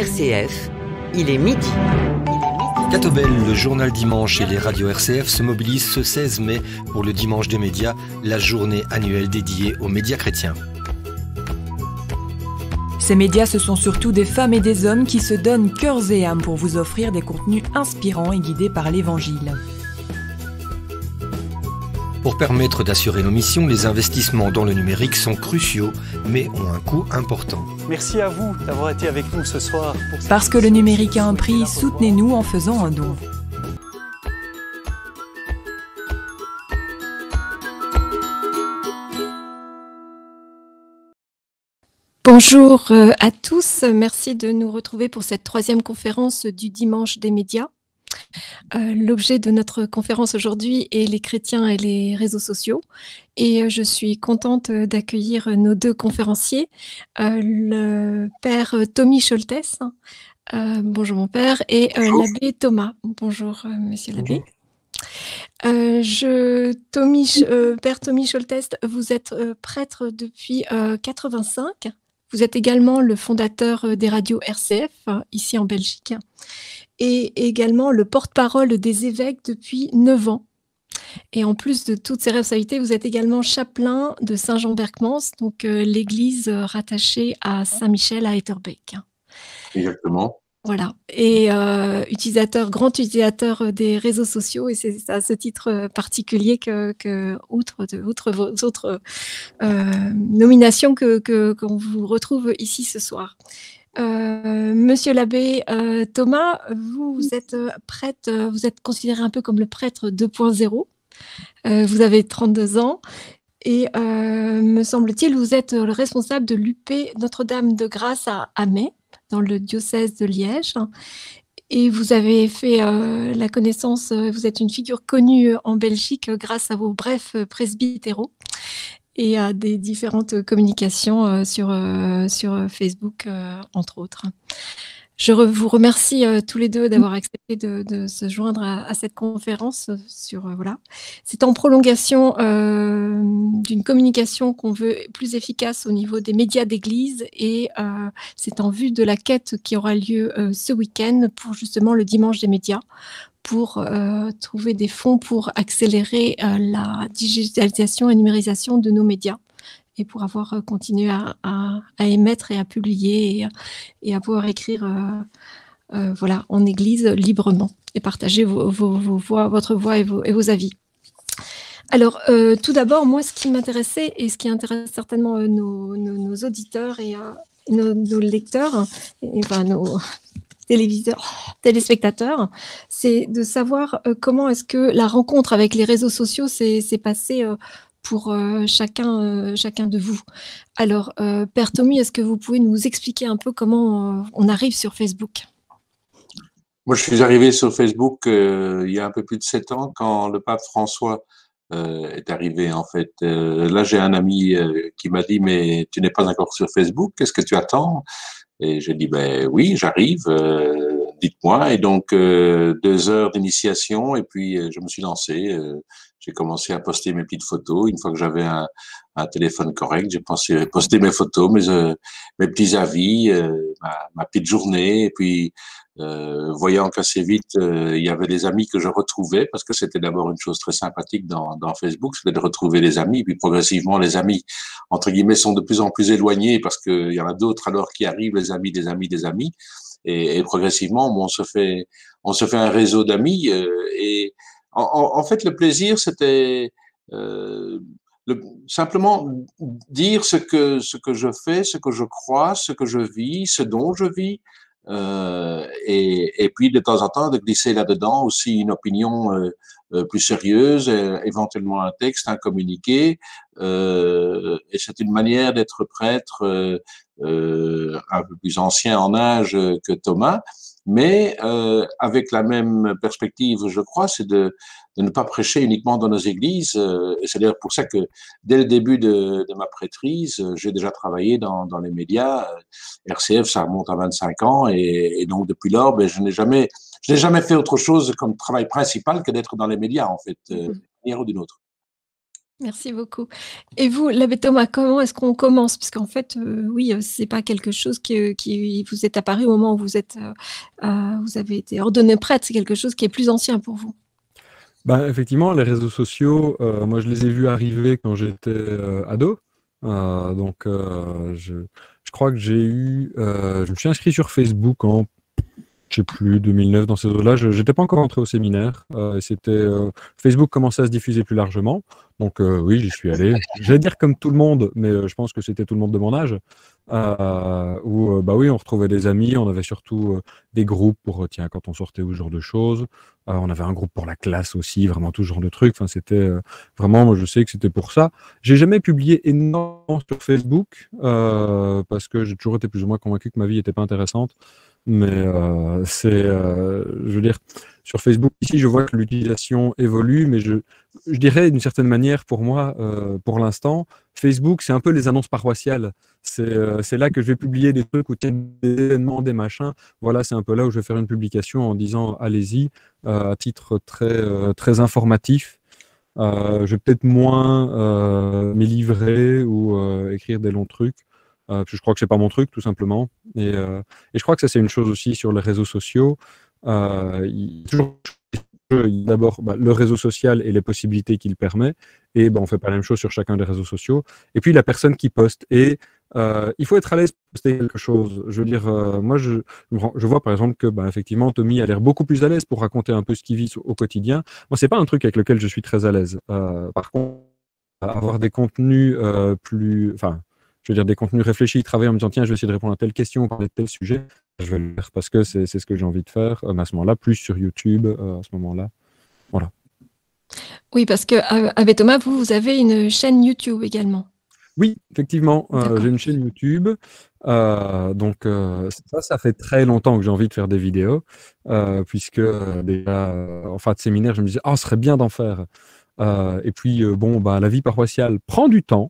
RCF, il est midi. Catobel, le journal dimanche et les radios RCF se mobilisent ce 16 mai pour le Dimanche des médias, la journée annuelle dédiée aux médias chrétiens. Ces médias, ce sont surtout des femmes et des hommes qui se donnent cœurs et âme pour vous offrir des contenus inspirants et guidés par l'Évangile. Pour permettre d'assurer nos missions, les investissements dans le numérique sont cruciaux, mais ont un coût important. Merci à vous d'avoir été avec nous ce soir. Parce que le numérique a un prix, soutenez-nous en faisant un don. Bonjour à tous, merci de nous retrouver pour cette troisième conférence du Dimanche des médias. L'objet de notre conférence aujourd'hui est les chrétiens et les réseaux sociaux. Et je suis contente d'accueillir nos deux conférenciers, le père Tommy Scholtes, bonjour mon père, et l'abbé Thomas. Bonjour monsieur l'abbé. Père Tommy Scholtes, vous êtes prêtre depuis 85. Vous êtes également le fondateur des radios RCF, ici en Belgique, et également le porte-parole des évêques depuis 9 ans. Et en plus de toutes ces responsabilités, vous êtes également chapelain de Saint-Jean-Berckmans, donc l'église rattachée à Saint-Michel à Etterbeek. Exactement. Voilà, et grand utilisateur des réseaux sociaux, et c'est à ce titre particulier outre vos autres nominations qu'on vous retrouve ici ce soir. Monsieur l'abbé Thomas, vous êtes prêtre, vous êtes considéré un peu comme le prêtre 2.0. Vous avez 32 ans et me semble-t-il, vous êtes le responsable de l'UP Notre-Dame de Grâce à Amay, dans le diocèse de Liège. Et vous avez fait la connaissance, vous êtes une figure connue en Belgique grâce à vos brefs presbytéraux et à des différentes communications sur Facebook, entre autres. Je vous remercie tous les deux d'avoir accepté de se joindre à cette conférence. Voilà. C'est en prolongation d'une communication qu'on veut plus efficace au niveau des médias d'église, et c'est en vue de la quête qui aura lieu ce week-end pour justement le Dimanche des médias, pour trouver des fonds pour accélérer la digitalisation et numérisation de nos médias, et pour avoir continué à émettre et à publier et à pouvoir écrire voilà, en église librement et partager votre voix et vos avis. Alors, tout d'abord, moi, ce qui m'intéressait et ce qui intéresse certainement nos auditeurs et nos lecteurs, enfin nos téléspectateurs, c'est de savoir comment est-ce que la rencontre avec les réseaux sociaux s'est passée pour chacun de vous. Alors, Père Tommy, est-ce que vous pouvez nous expliquer un peu comment on arrive sur Facebook? Moi, je suis arrivé sur Facebook il y a un peu plus de 7 ans, quand le pape François est arrivé, en fait. Là, j'ai un ami qui m'a dit « Mais tu n'es pas encore sur Facebook, qu'est-ce que tu attends ?» Et j'ai dit « Ben oui, j'arrive, dites-moi. » Et donc, 2 heures d'initiation, et puis je me suis lancé. J'ai commencé à poster mes petites photos. Une fois que j'avais un téléphone correct, j'ai posté mes photos, mes petits avis, ma petite journée. Et puis, voyant qu'assez vite, il y avait des amis que je retrouvais, parce que c'était d'abord une chose très sympathique dans Facebook, c'était de retrouver des amis. Puis progressivement, les amis, entre guillemets, sont de plus en plus éloignés, parce qu'il y en a d'autres alors qui arrivent, les amis des amis des amis. Et progressivement, bon, on se fait un réseau d'amis, et en fait, le plaisir, c'était simplement dire ce que je fais, ce que je crois, ce que je vis, ce dont je vis, et puis de temps en temps de glisser là-dedans aussi une opinion plus sérieuse, éventuellement un texte, un communiqué, et c'est une manière d'être prêtre un peu plus ancien en âge que Thomas, mais avec la même perspective, je crois, c'est de ne pas prêcher uniquement dans nos églises. Et c'est d'ailleurs pour ça que dès le début de ma prêtrise, j'ai déjà travaillé dans les médias. RCF, ça remonte à 25 ans, et donc depuis lors, ben, je n'ai jamais fait autre chose comme travail principal que d'être dans les médias, en fait, d'une manière ou d'une autre. Merci beaucoup. Et vous, l'abbé Thomas, comment est-ce qu'on commence? Parce qu'en fait, oui, c'est pas quelque chose qui vous est apparu au moment où vous avez été ordonné prêtre, c'est quelque chose qui est plus ancien pour vous? Bah, effectivement, les réseaux sociaux, moi je les ai vus arriver quand j'étais ado. Donc je crois que je me suis inscrit sur Facebook en, je sais plus, 2009, dans ces eaux-là. Je n'étais pas encore entré au séminaire. Facebook commençait à se diffuser plus largement. Donc oui, j'y suis allé. J'allais dire comme tout le monde, mais je pense que c'était tout le monde de mon âge. Où bah oui, on retrouvait des amis. On avait surtout des groupes pour, tiens, quand on sortait ou ce genre de choses. On avait un groupe pour la classe aussi, vraiment tout ce genre de trucs. Enfin, c'était vraiment, moi je sais que c'était pour ça. J'ai jamais publié énormément sur Facebook parce que j'ai toujours été plus ou moins convaincu que ma vie n'était pas intéressante. Mais je veux dire, sur Facebook, ici, je vois que l'utilisation évolue, mais je dirais d'une certaine manière, pour moi, pour l'instant, Facebook, c'est un peu les annonces paroissiales. C'est là que je vais publier des trucs ou des événements, des machins. Voilà, c'est un peu là où je vais faire une publication en disant, allez-y, à titre très informatif. Je vais peut-être moins m'y livrer ou écrire des longs trucs. Parce que je crois que c'est pas mon truc, tout simplement. Et je crois que ça, c'est une chose aussi sur les réseaux sociaux. Il y a toujours d'abord le réseau social et les possibilités qu'il permet. Et ben, on fait pas la même chose sur chacun des réseaux sociaux. Et puis la personne qui poste. Et il faut être à l'aise pour poster quelque chose. Je veux dire, moi, je vois par exemple que ben, effectivement, Tommy a l'air beaucoup plus à l'aise pour raconter un peu ce qu'il vit au quotidien. Moi, c'est pas un truc avec lequel je suis très à l'aise. Par contre, avoir des contenus plus. Enfin, je veux dire, des contenus réfléchis, travailler en me disant, tiens, je vais essayer de répondre à telle question, parler de tel sujet, je vais le faire parce que c'est ce que j'ai envie de faire à ce moment-là, plus sur YouTube à ce moment-là. Voilà. Oui, parce que avec Thomas, vous avez une chaîne YouTube également. Oui, effectivement, j'ai une chaîne YouTube. Donc, ça fait très longtemps que j'ai envie de faire des vidéos, puisque déjà, en fin de séminaire, je me disais, oh, ce serait bien d'en faire. Et puis, bon, bah, la vie paroissiale prend du temps.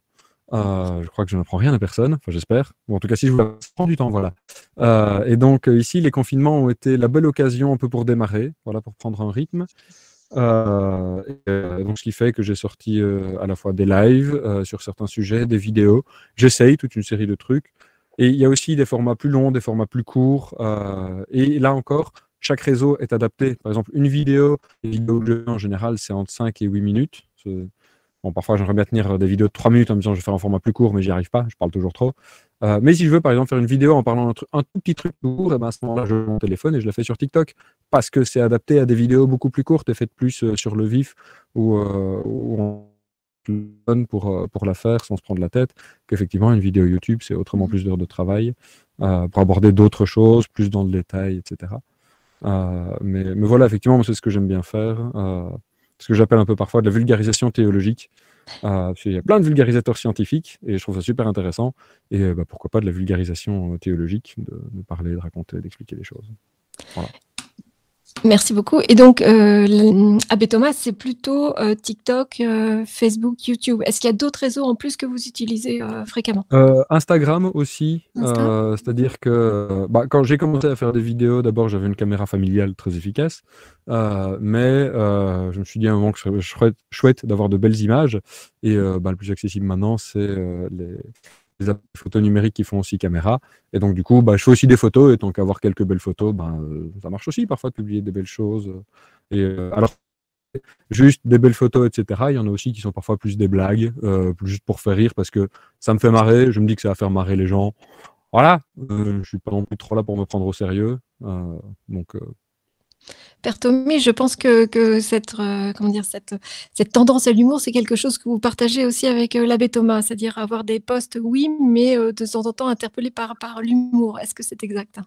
Je crois que je n'apprends rien à personne, enfin j'espère. Bon, en tout cas, si je vous ça prend du temps, voilà. Et donc ici, les confinements ont été la belle occasion un peu pour démarrer, voilà, pour prendre un rythme. Donc ce qui fait que j'ai sorti à la fois des lives sur certains sujets, des vidéos. J'essaye toute une série de trucs. Et il y a aussi des formats plus longs, des formats plus courts. Et là encore, chaque réseau est adapté. Par exemple, une vidéo, les vidéos que je fais en général, c'est entre 5 et 8 minutes. Bon, parfois, j'aimerais bien tenir des vidéos de 3 minutes en me disant je vais faire un format plus court, mais j'y arrive pas, je parle toujours trop. Mais si je veux, par exemple, faire une vidéo en parlant un tout petit truc court, et ben à ce moment-là, je prends mon téléphone et je la fais sur TikTok parce que c'est adapté à des vidéos beaucoup plus courtes et faites plus sur le vif où on donne pour la faire sans se prendre la tête. Qu'effectivement, une vidéo YouTube, c'est autrement plus d'heures de travail pour aborder d'autres choses, plus dans le détail, etc. Mais voilà, effectivement, c'est ce que j'aime bien faire. Ce que j'appelle un peu parfois de la vulgarisation théologique. Parce qu'il y a plein de vulgarisateurs scientifiques et je trouve ça super intéressant. Et bah, pourquoi pas de la vulgarisation théologique, de parler, de raconter, d'expliquer les choses. Voilà. Merci beaucoup. Et donc, Abbé Thomas, c'est plutôt TikTok, Facebook, YouTube. Est-ce qu'il y a d'autres réseaux en plus que vous utilisez fréquemment? Instagram aussi. C'est-à-dire que bah, quand j'ai commencé à faire des vidéos, d'abord j'avais une caméra familiale très efficace. Mais je me suis dit à un moment que ce serait chouette d'avoir de belles images. Et bah, le plus accessible maintenant, c'est les photos numériques qui font aussi caméra. Et donc, du coup, bah, je fais aussi des photos. Et tant qu'avoir quelques belles photos, ben, ça marche aussi parfois de publier des belles choses. Et alors, juste des belles photos, etc. Il y en a aussi qui sont parfois plus des blagues, juste pour faire rire, parce que ça me fait marrer. Je me dis que ça va faire marrer les gens. Voilà. Je suis pas non plus trop là pour me prendre au sérieux. Donc... Père Tommy, je pense que cette tendance à l'humour, c'est quelque chose que vous partagez aussi avec l'abbé Thomas, c'est-à-dire avoir des posts, oui, mais de temps en temps interpellés par l'humour. Est-ce que c'est exact?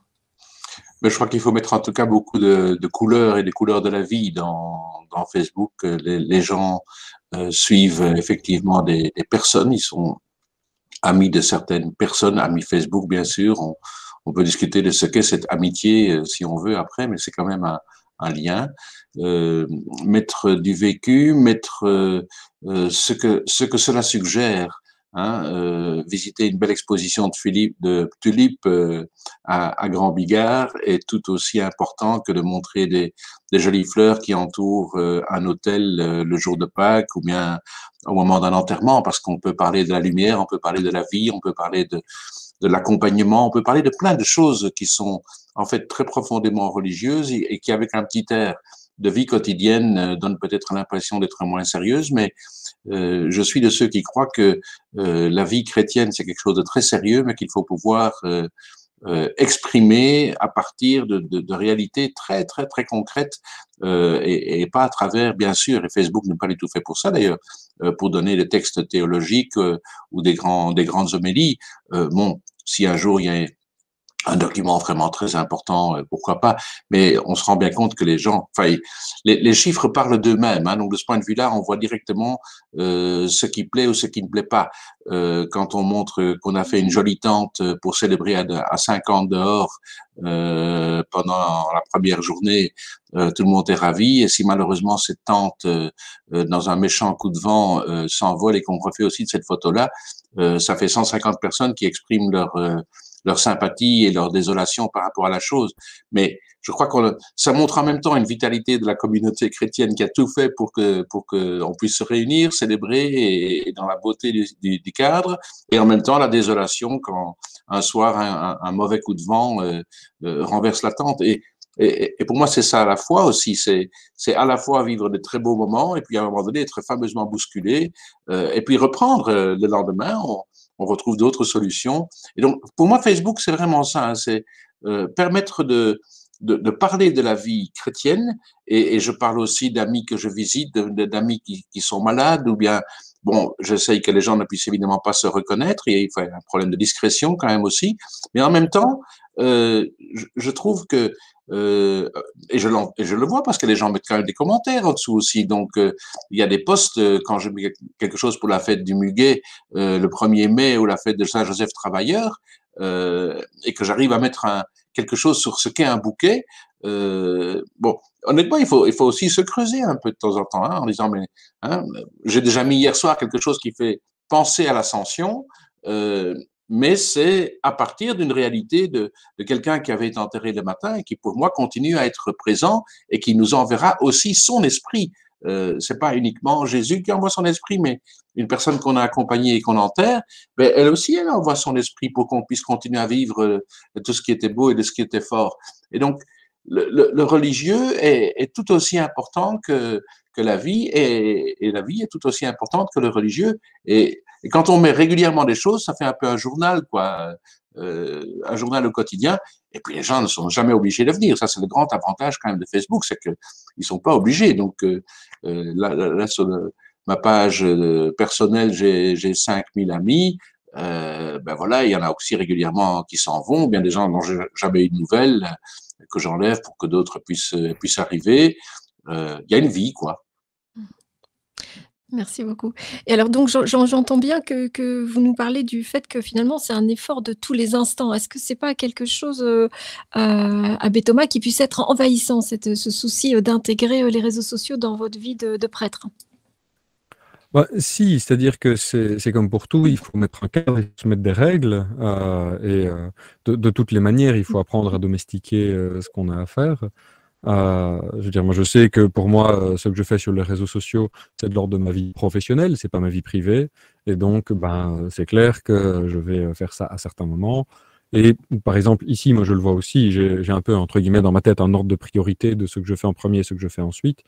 Mais je crois qu'il faut mettre en tout cas beaucoup de couleurs et des couleurs de la vie dans Facebook. Les gens suivent effectivement des personnes, ils sont amis de certaines personnes, amis Facebook bien sûr. On peut discuter de ce qu'est cette amitié si on veut après, mais c'est quand même un lien. Mettre du vécu, mettre ce que cela suggère visiter une belle exposition de tulipes à Grand Bigard est tout aussi important que de montrer des jolies fleurs qui entourent un hôtel le jour de Pâques ou bien au moment d'un enterrement, parce qu'on peut parler de la lumière, on peut parler de la vie, on peut parler de l'accompagnement, on peut parler de plein de choses qui sont en fait très profondément religieuses et qui, avec un petit air de vie quotidienne, donnent peut-être l'impression d'être moins sérieuses, mais je suis de ceux qui croient que la vie chrétienne, c'est quelque chose de très sérieux, mais qu'il faut pouvoir exprimer à partir de réalités très, très, très concrètes et pas à travers, bien sûr, et Facebook n'est pas du tout fait pour ça d'ailleurs, pour donner des textes théologiques ou des grandes homélies. Bon, si un jour il y a un document vraiment très important, pourquoi pas, mais on se rend bien compte que les gens, enfin, les chiffres parlent d'eux-mêmes, hein, donc de ce point de vue-là, on voit directement ce qui plaît ou ce qui ne plaît pas. Quand on montre qu'on a fait une jolie tente pour célébrer à 50 dehors pendant la première journée, tout le monde est ravi, et si malheureusement cette tente, dans un méchant coup de vent, s'envole et qu'on refait aussi de cette photo-là, ça fait 150 personnes qui expriment leur sympathie et leur désolation par rapport à la chose. Mais je crois que ça montre en même temps une vitalité de la communauté chrétienne qui a tout fait pour que on puisse se réunir, célébrer et dans la beauté du cadre, et en même temps la désolation quand un soir un mauvais coup de vent renverse la tente. Et pour moi, c'est ça à la fois aussi. C'est à la fois vivre de très beaux moments et puis à un moment donné être fameusement bousculé et puis reprendre le lendemain. On retrouve d'autres solutions. Et donc, pour moi, Facebook, c'est vraiment ça. Hein, c'est permettre de parler de la vie chrétienne. Et je parle aussi d'amis que je visite, d'amis qui sont malades ou bien. Bon, j'essaye que les gens ne puissent évidemment pas se reconnaître. Il faut un problème de discrétion quand même aussi. Mais en même temps, je trouve que et je le vois parce que les gens mettent quand même des commentaires en dessous aussi. Donc, il y a des posts quand je mets quelque chose pour la fête du Muguet le 1er mai ou la fête de Saint-Joseph Travailleur et que j'arrive à mettre quelque chose sur ce qu'est un bouquet. Bon, honnêtement, il faut aussi se creuser un peu de temps en temps hein, en disant mais j'ai déjà mis hier soir quelque chose qui fait penser à l'Ascension. Mais c'est à partir d'une réalité de quelqu'un qui avait été enterré le matin et qui, pour moi, continue à être présent et qui nous enverra aussi son esprit. C'est pas uniquement Jésus qui envoie son esprit, mais une personne qu'on a accompagnée et qu'on enterre, ben elle aussi, elle envoie son esprit pour qu'on puisse continuer à vivre tout ce qui était beau et de ce qui était fort. Et donc, le religieux est tout aussi important que la vie et la vie est tout aussi importante que le religieux. Et quand on met régulièrement des choses, ça fait un peu un journal, quoi, un journal au quotidien. Et puis les gens ne sont jamais obligés de venir. Ça, c'est le grand avantage quand même de Facebook, c'est qu'ils sont pas obligés. Donc là sur ma page personnelle, j'ai 5000 amis. Ben voilà, il y en a aussi régulièrement qui s'en vont, bien des gens dont j'ai jamais eu de nouvelles que j'enlève pour que d'autres puissent arriver. Il y a une vie, quoi. Merci beaucoup. Et alors donc j'entends bien que vous nous parlez du fait que finalement c'est un effort de tous les instants. Est-ce que c'est pas quelque chose, Abbé Thomas, qui puisse être envahissant, ce souci d'intégrer les réseaux sociaux dans votre vie de prêtre? Bah, si, c'est-à-dire que c'est comme pour tout, il faut mettre un cadre, il faut se mettre des règles, et de toutes les manières, il faut apprendre à domestiquer ce qu'on a à faire. Je veux dire, moi, je sais que pour moi, ce que je fais sur les réseaux sociaux, c'est de l'ordre de ma vie professionnelle, c'est pas ma vie privée, et donc, ben, c'est clair que je vais faire ça à certains moments. Et par exemple, ici, moi, je le vois aussi, j'ai un peu, entre guillemets, dans ma tête, un ordre de priorité de ce que je fais en premier et ce que je fais ensuite.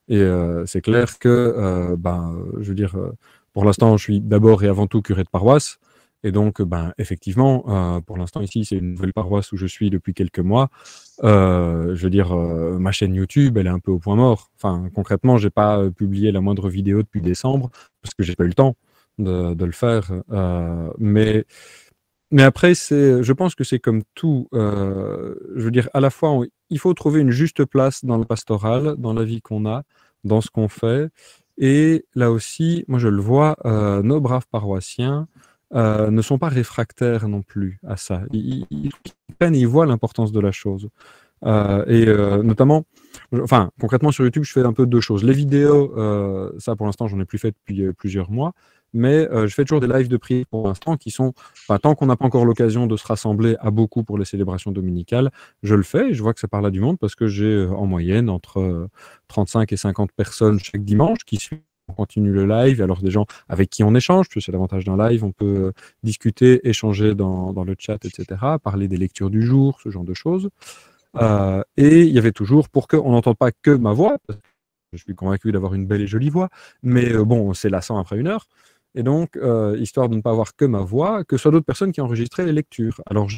Et c'est clair que, ben, je veux dire, pour l'instant, je suis d'abord et avant tout curé de paroisse. Et donc, ben, effectivement, pour l'instant, ici, c'est une nouvelle paroisse où je suis depuis quelques mois. Je veux dire, ma chaîne YouTube, elle est un peu au point mort. Enfin, concrètement, j'ai pas publié la moindre vidéo depuis décembre parce que j'ai pas eu le temps de le faire. Mais après, je pense que c'est comme tout. Je veux dire, à la fois, il faut trouver une juste place dans le pastoral, dans la vie qu'on a, dans ce qu'on fait. Et là aussi, moi, je le vois, nos braves paroissiens ne sont pas réfractaires non plus à ça. Ils prennent et ils voient l'importance de la chose. Notamment, enfin, concrètement sur YouTube, je fais un peu deux choses. Les vidéos, ça pour l'instant, j'en ai plus fait depuis plusieurs mois, mais je fais toujours des lives de prière pour l'instant qui sont, enfin, tant qu'on n'a pas encore l'occasion de se rassembler à beaucoup pour les célébrations dominicales, je le fais et je vois que ça parle à du monde parce que j'ai en moyenne entre 35 et 50 personnes chaque dimanche qui suivent. On continue le live, alors des gens avec qui on échange, parce que c'est l'avantage d'un live, on peut discuter, échanger dans le chat, etc., parler des lectures du jour, ce genre de choses. Et il y avait toujours, pour qu'on n'entende pas que ma voix, parce que je suis convaincu d'avoir une belle et jolie voix, mais bon, c'est lassant après une heure, et donc, histoire de ne pas avoir que ma voix, que ce soit d'autres personnes qui enregistraient les lectures. Alors,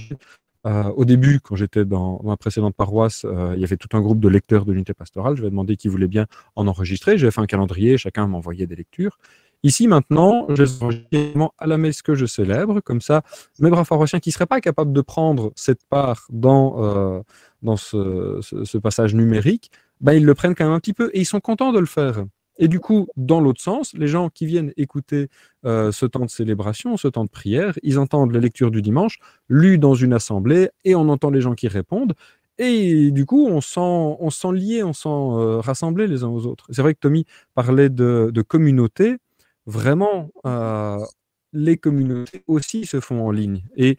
au début, quand j'étais dans ma précédente paroisse, il y avait tout un groupe de lecteurs de l'unité pastorale. Je vais demander qui voulait bien en enregistrer. J'avais fait un calendrier, chacun m'envoyait des lectures. Ici, maintenant, je les enregistre à la messe que je célèbre. Comme ça, mes braves paroissiens qui ne seraient pas capables de prendre cette part dans ce passage numérique, ben, ils le prennent quand même un petit peu et ils sont contents de le faire. Et du coup, dans l'autre sens, les gens qui viennent écouter ce temps de célébration, ce temps de prière, ils entendent les lectures du dimanche lues dans une assemblée et on entend les gens qui répondent. Et du coup, on se sent liés, on se sent rassemblés les uns aux autres. C'est vrai que Tommy parlait de communauté. Vraiment, les communautés aussi se font en ligne. Et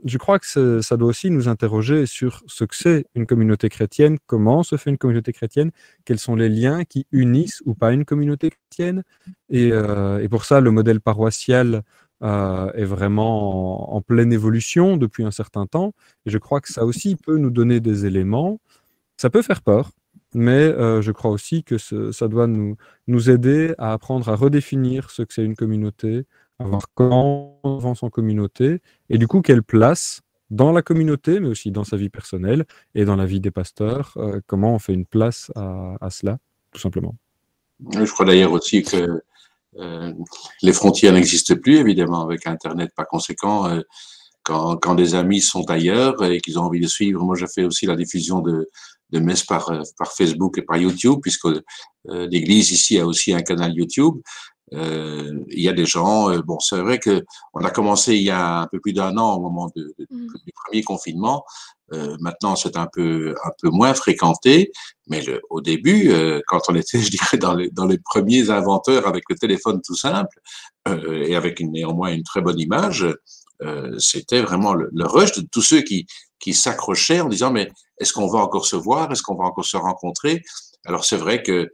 je crois que ça doit aussi nous interroger sur ce que c'est une communauté chrétienne, comment se fait une communauté chrétienne, quels sont les liens qui unissent ou pas une communauté chrétienne. Et pour ça, le modèle paroissial est vraiment en pleine évolution depuis un certain temps. Et je crois que ça aussi peut nous donner des éléments. Ça peut faire peur, mais je crois aussi que ça doit nous aider à apprendre à redéfinir ce que c'est une communauté, à voir comment on avance en communauté, et du coup, quelle place dans la communauté, mais aussi dans sa vie personnelle et dans la vie des pasteurs, comment on fait une place à cela, tout simplement. Je crois d'ailleurs aussi que les frontières n'existent plus, évidemment, avec Internet. Par conséquent, quand des amis sont ailleurs et qu'ils ont envie de suivre, moi, je fais aussi la diffusion de messes par Facebook et par YouTube, puisque l'Église ici a aussi un canal YouTube. Il y a des gens, bon, c'est vrai que on a commencé il y a un peu plus d'un an au moment du premier confinement. Maintenant, c'est un peu moins fréquenté, mais au début, quand on était, je dirais, dans les premiers inventeurs avec le téléphone tout simple et avec néanmoins une très bonne image, c'était vraiment le rush de tous ceux qui s'accrochaient en disant mais est-ce qu'on va encore se voir, est-ce qu'on va encore se rencontrer? Alors c'est vrai que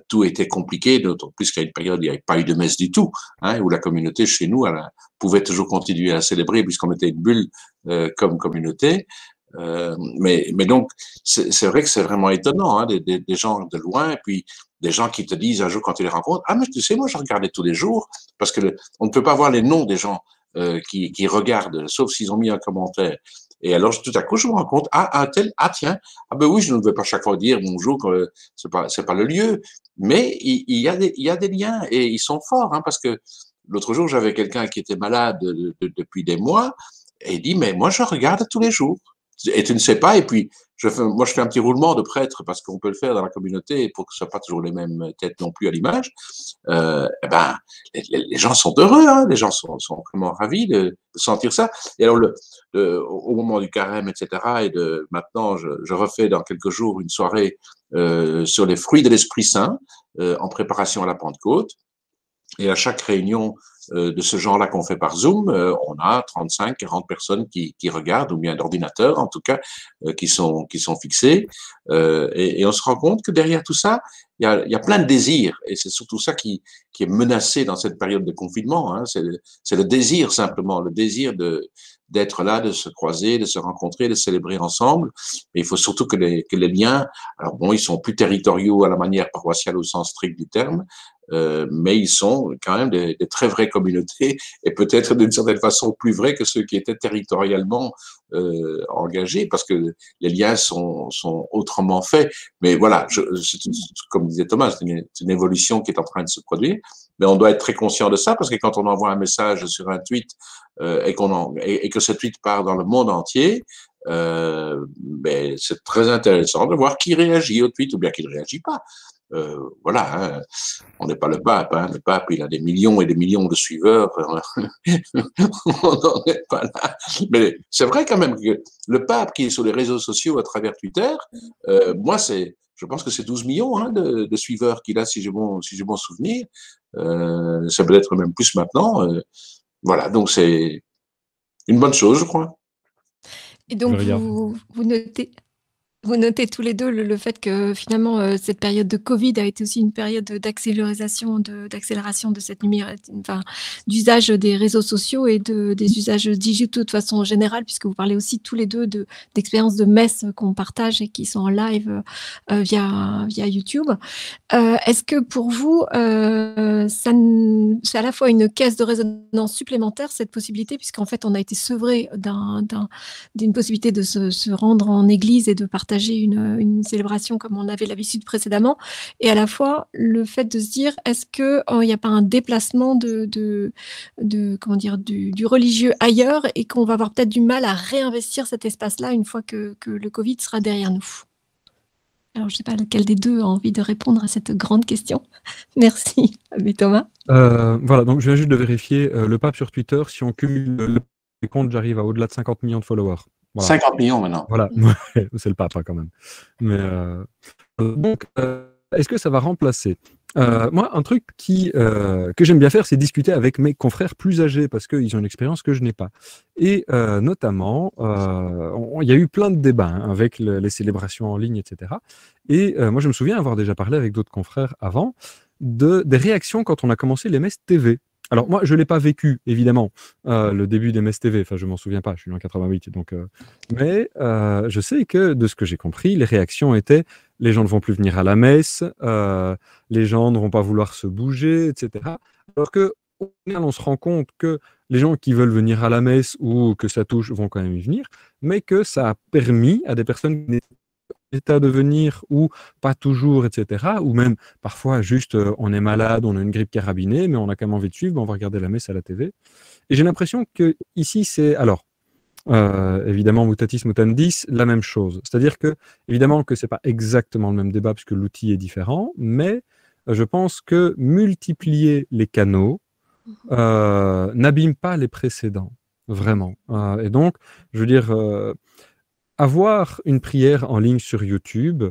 tout était compliqué, d'autant plus qu'à une période, il n'y avait pas eu de messe du tout, hein, où la communauté chez nous pouvait toujours continuer à célébrer puisqu'on était une bulle comme communauté. Mais donc, c'est vrai que c'est vraiment étonnant, hein, des gens de loin, et puis des gens qui te disent un jour quand tu les rencontres, ah mais tu sais, moi je regardais tous les jours, parce que on ne peut pas voir les noms des gens qui regardent, sauf s'ils ont mis un commentaire. Et alors, tout à coup, je me rends compte, un tel, tiens, ben oui, je ne vais pas chaque fois dire bonjour, c'est pas le lieu. Mais il y a des liens et ils sont forts, hein, parce que l'autre jour, j'avais quelqu'un qui était malade depuis des mois et il dit, mais moi, je regarde tous les jours. Et tu ne sais pas, et puis, moi, je fais un petit roulement de prêtre parce qu'on peut le faire dans la communauté pour que ce soit pas toujours les mêmes têtes non plus à l'image. Eh ben, les gens sont heureux, hein, les gens sont vraiment ravis de sentir ça. Et alors, au moment du carême, etc., et maintenant, je refais dans quelques jours une soirée sur les fruits de l'Esprit Saint en préparation à la Pentecôte. Et à chaque réunion de ce genre-là qu'on fait par Zoom, on a 35, 40 personnes qui regardent, ou bien d'ordinateurs en tout cas, qui sont fixés. Et on se rend compte que derrière tout ça, il y a plein de désirs. Et c'est surtout ça qui est menacé dans cette période de confinement. Hein. C'est le désir simplement, le désir d'être là, de se croiser, de se rencontrer, de célébrer ensemble. Mais il faut surtout que les liens, alors bon, ils sont plus territoriaux à la manière paroissiale au sens strict du terme, mais ils sont quand même des très vraies communautés et peut-être d'une certaine façon plus vrais que ceux qui étaient territorialement engagés parce que les liens sont autrement faits. Mais voilà, comme disait Thomas, c'est une évolution qui est en train de se produire. Mais on doit être très conscient de ça parce que quand on envoie un message sur un tweet et que ce tweet part dans le monde entier, ben, c'est très intéressant de voir qui réagit au tweet ou bien qui ne réagit pas. voilà, hein, on n'est pas le pape. Hein, le pape, il a des millions et des millions de suiveurs. On n'en est pas là. Mais c'est vrai quand même que le pape qui est sur les réseaux sociaux à travers Twitter, moi, je pense que c'est 12 millions hein, de suiveurs qu'il a, si j'ai bon souvenir. Ça peut être même plus maintenant. Voilà, donc c'est une bonne chose, je crois. Et donc, vous notez tous les deux le fait que finalement cette période de Covid a été aussi une période d'accélération de cette d'usage des réseaux sociaux et des usages digitaux de façon générale, puisque vous parlez aussi tous les deux d'expériences de messe qu'on partage et qui sont en live via YouTube. Est-ce que pour vous, c'est à la fois une caisse de résonance supplémentaire, cette possibilité, puisqu'en fait on a été sevré d'une possibilité de se rendre en église et de partager une célébration comme on avait l'habitude précédemment, et à la fois le fait de se dire est-ce que il n'y a pas un déplacement du religieux ailleurs et qu'on va avoir peut-être du mal à réinvestir cet espace-là une fois que le Covid sera derrière nous. Alors je ne sais pas lequel des deux a envie de répondre à cette grande question. Merci. Mais Thomas. Voilà, donc je viens juste de vérifier le pape sur Twitter, si on cumule les comptes, j'arrive à au-delà de 50 millions de followers. Voilà. 50 millions maintenant. Voilà, c'est le pape hein, quand même. Mais, donc, est-ce que ça va remplacer moi, un truc que j'aime bien faire, c'est discuter avec mes confrères plus âgés, parce qu'ils ont une expérience que je n'ai pas. Et notamment, il y a eu plein de débats hein, avec les célébrations en ligne, etc. Et moi, je me souviens avoir déjà parlé avec d'autres confrères avant des réactions quand on a commencé les messes TV. Alors moi, je ne l'ai pas vécu, évidemment, le début des messes TV, enfin je m'en souviens pas, je suis né en 88, donc, mais je sais que, de ce que j'ai compris, les réactions étaient « les gens ne vont plus venir à la messe, les gens ne vont pas vouloir se bouger, etc. » Alors qu'au final, on se rend compte que les gens qui veulent venir à la messe ou que ça touche vont quand même y venir, mais que ça a permis à des personnes qui n'étaient état de venir ou pas toujours, etc. Ou même parfois juste on est malade, on a une grippe carabinée, mais on a quand même envie de suivre, ben on va regarder la messe à la TV. Et j'ai l'impression que ici c'est alors évidemment mutatis mutandis la même chose. C'est-à-dire que évidemment que c'est pas exactement le même débat puisque l'outil est différent, mais je pense que multiplier les canaux n'abîme pas les précédents, vraiment. Et donc, je veux dire. Avoir une prière en ligne sur YouTube,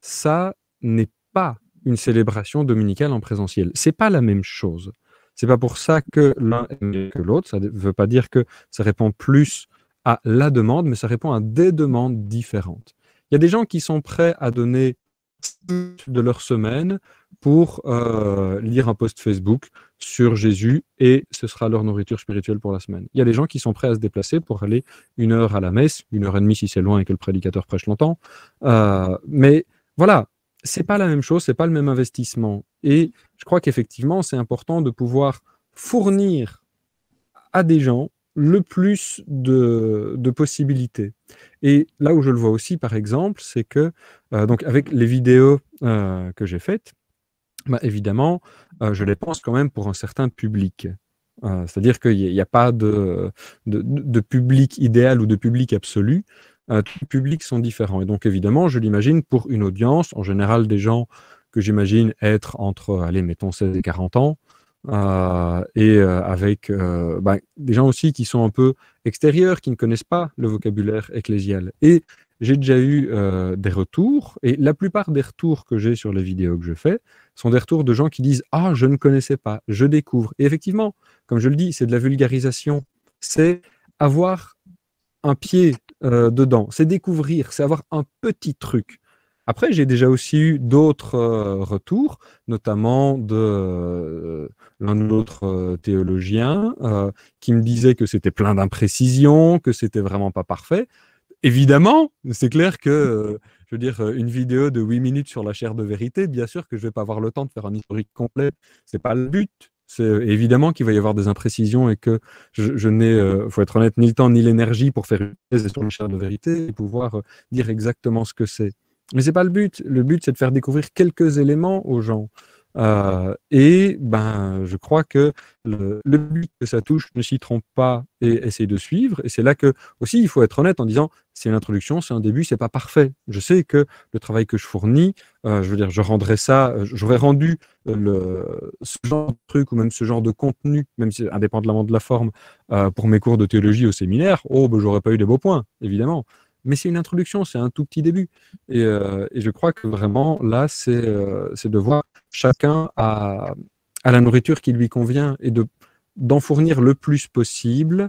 ça n'est pas une célébration dominicale en présentiel. C'est pas la même chose. C'est pas pour ça que l'un est mieux que l'autre. Ça ne veut pas dire que ça répond plus à la demande, mais ça répond à des demandes différentes. Il y a des gens qui sont prêts à donner de leur semaine pour lire un post Facebook sur Jésus et ce sera leur nourriture spirituelle pour la semaine. Il y a des gens qui sont prêts à se déplacer pour aller 1 heure à la messe, 1h30 si c'est loin et que le prédicateur prêche longtemps. Mais voilà, c'est pas la même chose, c'est pas le même investissement. Et je crois qu'effectivement, c'est important de pouvoir fournir à des gens le plus de possibilités. Et là où je le vois aussi, par exemple, c'est que donc avec les vidéos que j'ai faites, bah, évidemment, je les pense quand même pour un certain public. C'est-à-dire qu'il n'y a pas de public idéal ou de public absolu. Tous les publics sont différents. Et donc, évidemment, je l'imagine pour une audience, en général des gens que j'imagine être entre, allez, mettons 16 et 40 ans, avec des gens aussi qui sont un peu extérieurs, qui ne connaissent pas le vocabulaire ecclésial. Et j'ai déjà eu des retours, et la plupart des retours que j'ai sur les vidéos que je fais sont des retours de gens qui disent « Ah, je ne connaissais pas, je découvre ». Et effectivement, comme je le dis, c'est de la vulgarisation, c'est avoir un pied dedans, c'est découvrir, c'est avoir un petit truc. Après, j'ai déjà aussi eu d'autres retours, notamment de l'un ou l'autre théologien qui me disait que c'était plein d'imprécisions, que c'était vraiment pas parfait. Évidemment, c'est clair que, je veux dire, une vidéo de 8 minutes sur la chaire de vérité, bien sûr que je vais pas avoir le temps de faire un historique complet. C'est pas le but. C'est évidemment qu'il va y avoir des imprécisions et que je n'ai, faut être honnête, ni le temps ni l'énergie pour faire une thèse sur la chaire de vérité et pouvoir dire exactement ce que c'est. Mais c'est pas le but. Le but, c'est de faire découvrir quelques éléments aux gens. Et ben, je crois que le public que ça touche ne s'y trompe pas et essaye de suivre. Et c'est là que aussi il faut être honnête en disant c'est une introduction, c'est un début, c'est pas parfait. Je sais que le travail que je fournis, je veux dire, je rendrai ça, j'aurais rendu ce genre de truc ou même ce genre de contenu, même si indépendamment de la forme, pour mes cours de théologie au séminaire, oh, ben, j'aurais pas eu des beaux points, évidemment. Mais c'est une introduction, c'est un tout petit début. Et je crois que vraiment, là, c'est de voir chacun à la nourriture qui lui convient et d'en fournir le plus possible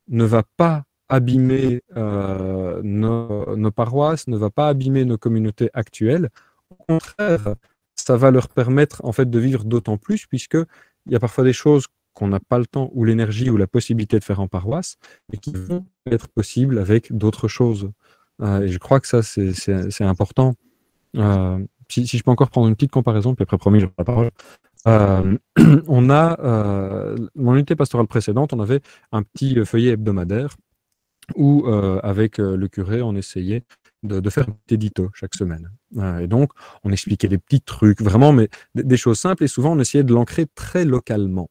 ne va pas abîmer nos paroisses, ne va pas abîmer nos communautés actuelles. Au contraire, ça va leur permettre en fait de vivre d'autant plus, puisqu'il y a parfois des choses qu'on n'a pas le temps ou l'énergie ou la possibilité de faire en paroisse, mais qui vont être possibles avec d'autres choses. Et je crois que ça, c'est important. Si je peux encore prendre une petite comparaison, puis après, promis, j'aurai la parole. On a, mon unité pastorale précédente, on avait un petit feuillet hebdomadaire où, avec le curé, on essayait de faire un petit édito chaque semaine. Et donc, on expliquait des petits trucs, vraiment, mais des choses simples, et souvent, on essayait de l'ancrer très localement.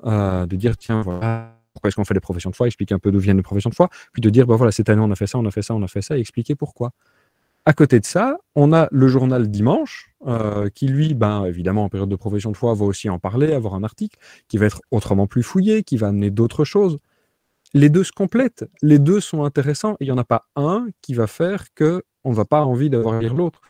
De dire, tiens, voilà, pourquoi est-ce qu'on fait des professions de foi, expliquer un peu d'où viennent les professions de foi, puis de dire, bah voilà, cette année, on a fait ça, on a fait ça, on a fait ça, et expliquer pourquoi. À côté de ça, on a le journal Dimanche, qui lui, ben, évidemment, en période de profession de foi, va aussi en parler, avoir un article, qui va être autrement plus fouillé, qui va amener d'autres choses. Les deux se complètent, les deux sont intéressants, et il n'y en a pas un qui va faire qu'on ne va pas envie d'avoir à lire l'autre.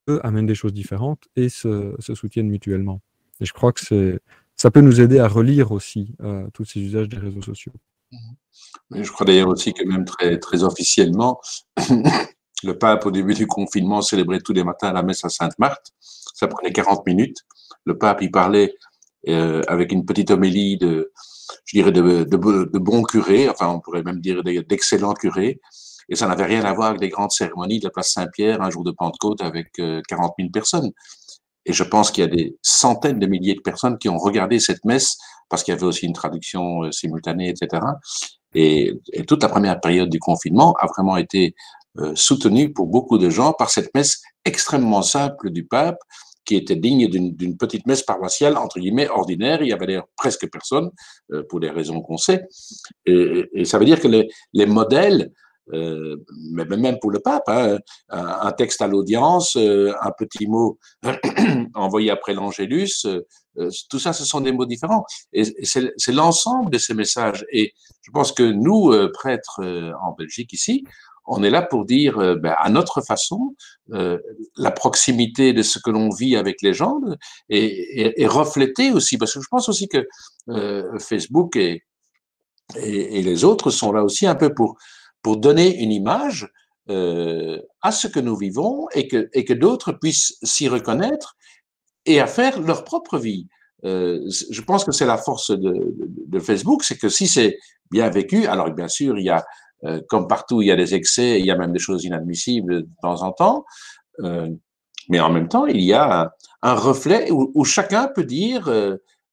Eux amènent des choses différentes et se soutiennent mutuellement. Et je crois que ça peut nous aider à relire aussi tous ces usages des réseaux sociaux. Mais je crois d'ailleurs aussi que même très, très officiellement, le pape, au début du confinement, célébrait tous les matins la messe à Sainte-Marthe. Ça prenait 40 minutes. Le pape y parlait avec une petite homélie je dirais, de bons curés, enfin, on pourrait même dire d'excellents curés. Et ça n'avait rien à voir avec les grandes cérémonies de la place Saint-Pierre, un jour de Pentecôte avec 40 000 personnes. Et je pense qu'il y a des centaines de milliers de personnes qui ont regardé cette messe parce qu'il y avait aussi une traduction simultanée, etc. Et toute la première période du confinement a vraiment été soutenue pour beaucoup de gens par cette messe extrêmement simple du pape qui était digne d'une petite messe paroissiale, entre guillemets, ordinaire. Il y avait d'ailleurs presque personne, pour des raisons qu'on sait. Et ça veut dire que les modèles, mais même pour le pape, hein, un texte à l'audience, un petit mot envoyé après l'Angélus, tout ça, ce sont des mots différents. Et c'est l'ensemble de ces messages. Et je pense que nous, prêtres en Belgique ici, on est là pour dire, à notre façon, la proximité de ce que l'on vit avec les gens et refléter aussi, parce que je pense aussi que Facebook et les autres sont là aussi un peu pour donner une image à ce que nous vivons et que d'autres puissent s'y reconnaître et à faire leur propre vie. Je pense que c'est la force de Facebook, c'est que si c'est bien vécu, alors bien sûr, il y a comme partout, il y a des excès, il y a même des choses inadmissibles de temps en temps, mais en même temps, il y a un reflet où chacun peut dire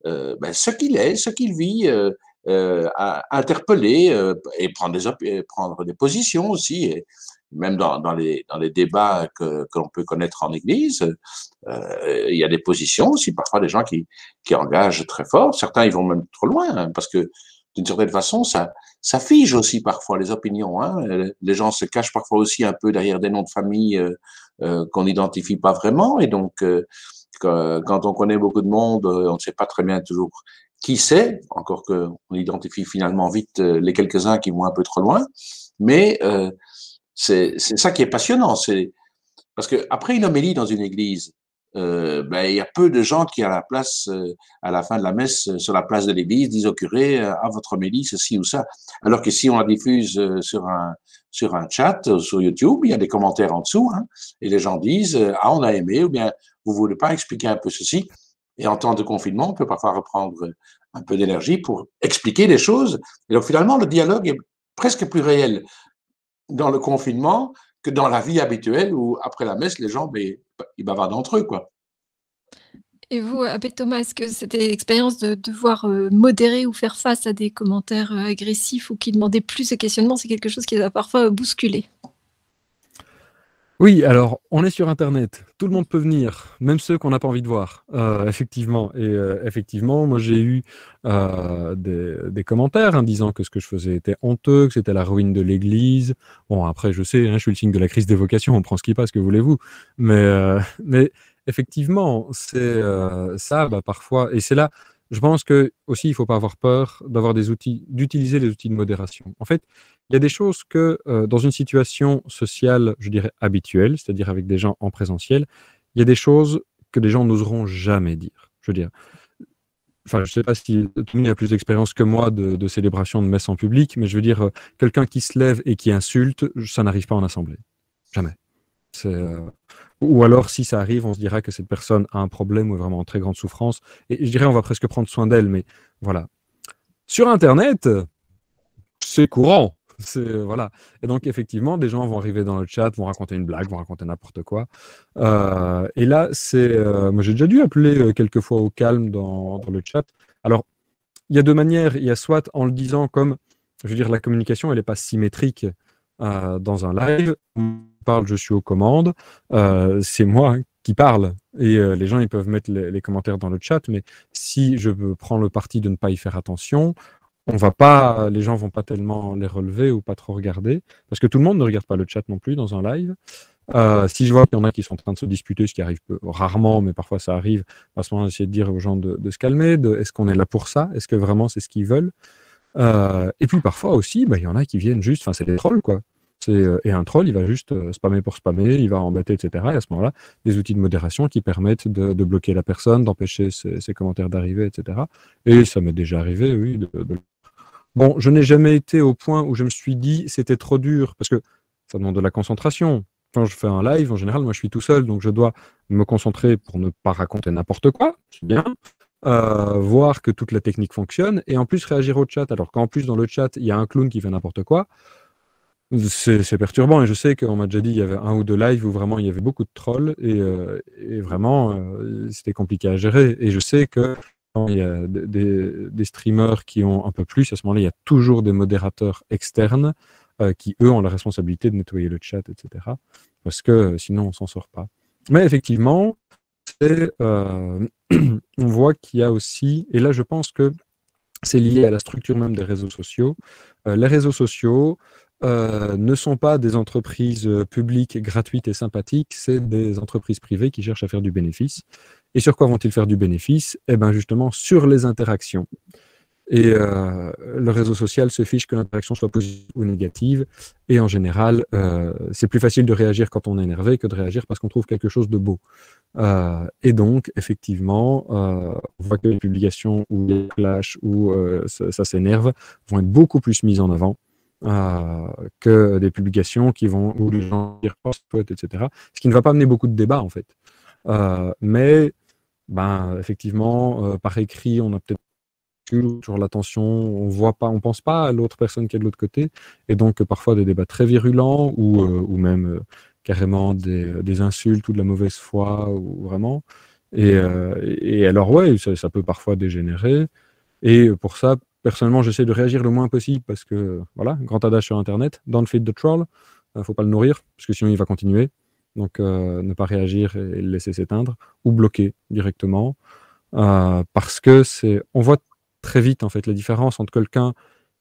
ce qu'il est, ce qu'il vit, interpeller et prendre des positions aussi, et même dans les débats que l'on peut connaître en Église, il y a des positions aussi, parfois des gens qui engagent très fort, certains ils vont même trop loin, hein, parce que d'une certaine façon, ça fige aussi parfois les opinions. Hein. Les gens se cachent parfois aussi un peu derrière des noms de famille qu'on n'identifie pas vraiment. Et donc, quand on connaît beaucoup de monde, on ne sait pas très bien toujours qui c'est, encore qu'on identifie finalement vite les quelques-uns qui vont un peu trop loin. Mais c'est ça qui est passionnant. Parce qu'après une homélie dans une église, il y a peu de gens qui, à la fin de la messe, sur la place de l'église, disent au curé, à votre homélie, ceci ou ça. Alors que si on la diffuse sur un chat, sur YouTube, il y a des commentaires en dessous, hein, et les gens disent, on a aimé, ou bien, vous voulez pas expliquer un peu ceci? Et en temps de confinement, on peut parfois reprendre un peu d'énergie pour expliquer les choses. Et donc, finalement, le dialogue est presque plus réel dans le confinement que dans la vie habituelle où, après la messe, les gens, ils bavardent entre eux, quoi. Et vous, Abbé Thomas, est-ce que c'était l'expérience de devoir modérer ou faire face à des commentaires agressifs ou qui demandaient plus de questionnement, c'est quelque chose qui va parfois bousculer? Oui, alors on est sur Internet, tout le monde peut venir, même ceux qu'on n'a pas envie de voir, effectivement. Et effectivement, moi j'ai eu des commentaires hein, disant que ce que je faisais était honteux, que c'était la ruine de l'Église. Bon, après je sais, hein, je suis le signe de la crise des vocations, on prend ce qui passe, que voulez-vous. Mais effectivement, c'est ça, bah, parfois, et c'est là, je pense que aussi il faut pas avoir peur d'avoir des outils, d'utiliser les outils de modération. En fait, il y a des choses que, dans une situation sociale, je dirais habituelle, c'est-à-dire avec des gens en présentiel, il y a des choses que des gens n'oseront jamais dire. Je veux dire, enfin, je sais pas si Tony a plus d'expérience que moi de célébration de messe en public, mais je veux dire, quelqu'un qui se lève et qui insulte, ça n'arrive pas en assemblée. Jamais. C'est, ou alors, si ça arrive, on se dira que cette personne a un problème ou est vraiment en très grande souffrance. Et je dirais, on va presque prendre soin d'elle, mais voilà. Sur Internet, c'est courant. Voilà. Et donc, effectivement, des gens vont arriver dans le chat, vont raconter une blague, vont raconter n'importe quoi. Et là, moi, j'ai déjà dû appeler quelques fois au calme dans le chat. Alors, il y a deux manières. Il y a soit en le disant comme, je veux dire, la communication, elle n'est pas symétrique dans un live. On parle, je suis aux commandes. C'est moi qui parle. Et les gens, ils peuvent mettre les commentaires dans le chat. Mais si je prends le parti de ne pas y faire attention, les gens vont pas tellement les relever ou pas trop regarder, parce que tout le monde ne regarde pas le chat non plus dans un live. Si je vois qu'il y en a qui sont en train de se disputer, ce qui arrive rarement, mais parfois ça arrive, à ce moment-là, j'essaie de dire aux gens de se calmer, est-ce qu'on est là pour ça? Est-ce que vraiment c'est ce qu'ils veulent? Et puis parfois aussi, bah, il y en a qui viennent juste, enfin c'est des trolls quoi. Et un troll, il va juste spammer pour spammer, il va embêter, etc. Et à ce moment-là, des outils de modération qui permettent de bloquer la personne, d'empêcher ses commentaires d'arriver, etc. Et ça m'est déjà arrivé, oui, Bon, je n'ai jamais été au point où je me suis dit c'était trop dur, parce que ça demande de la concentration. Quand je fais un live, en général, moi je suis tout seul, donc je dois me concentrer pour ne pas raconter n'importe quoi, c'est bien, voir que toute la technique fonctionne, et en plus réagir au chat. Alors qu'en plus dans le chat, il y a un clown qui fait n'importe quoi, c'est perturbant, et je sais qu'on m'a déjà dit il y avait un ou deux lives où vraiment il y avait beaucoup de trolls, et vraiment c'était compliqué à gérer. Et je sais que quand il y a des streamers qui ont un peu plus, à ce moment-là, il y a toujours des modérateurs externes qui, eux, ont la responsabilité de nettoyer le chat, etc. Parce que sinon, on s'en sort pas. Mais effectivement, on voit qu'il y a aussi, et là je pense que c'est lié à la structure même des réseaux sociaux. Les réseaux sociaux ne sont pas des entreprises publiques, gratuites et sympathiques, c'est des entreprises privées qui cherchent à faire du bénéfice. Et sur quoi vont-ils faire du bénéfice? Eh bien justement sur les interactions. Et le réseau social se fiche que l'interaction soit positive ou négative. Et en général, c'est plus facile de réagir quand on est énervé que de réagir parce qu'on trouve quelque chose de beau. Et donc, effectivement, on voit que les publications où il y a clash, où ça s'énerve, vont être beaucoup plus mises en avant que des publications où les gens disent oh, c'est etc. Ce qui ne va pas amener beaucoup de débats, en fait. Mais, effectivement, par écrit, on a peut-être sur l'attention, on pense pas à l'autre personne qui est de l'autre côté, et donc parfois des débats très virulents ou même carrément des insultes ou de la mauvaise foi ou vraiment. Et alors ouais, ça peut parfois dégénérer. Et pour ça, personnellement, j'essaie de réagir le moins possible parce que voilà, grand adage sur Internet, don't feed the troll, faut pas le nourrir parce que sinon il va continuer. Donc ne pas réagir et le laisser s'éteindre ou bloquer directement parce que on voit très vite en fait la différence entre quelqu'un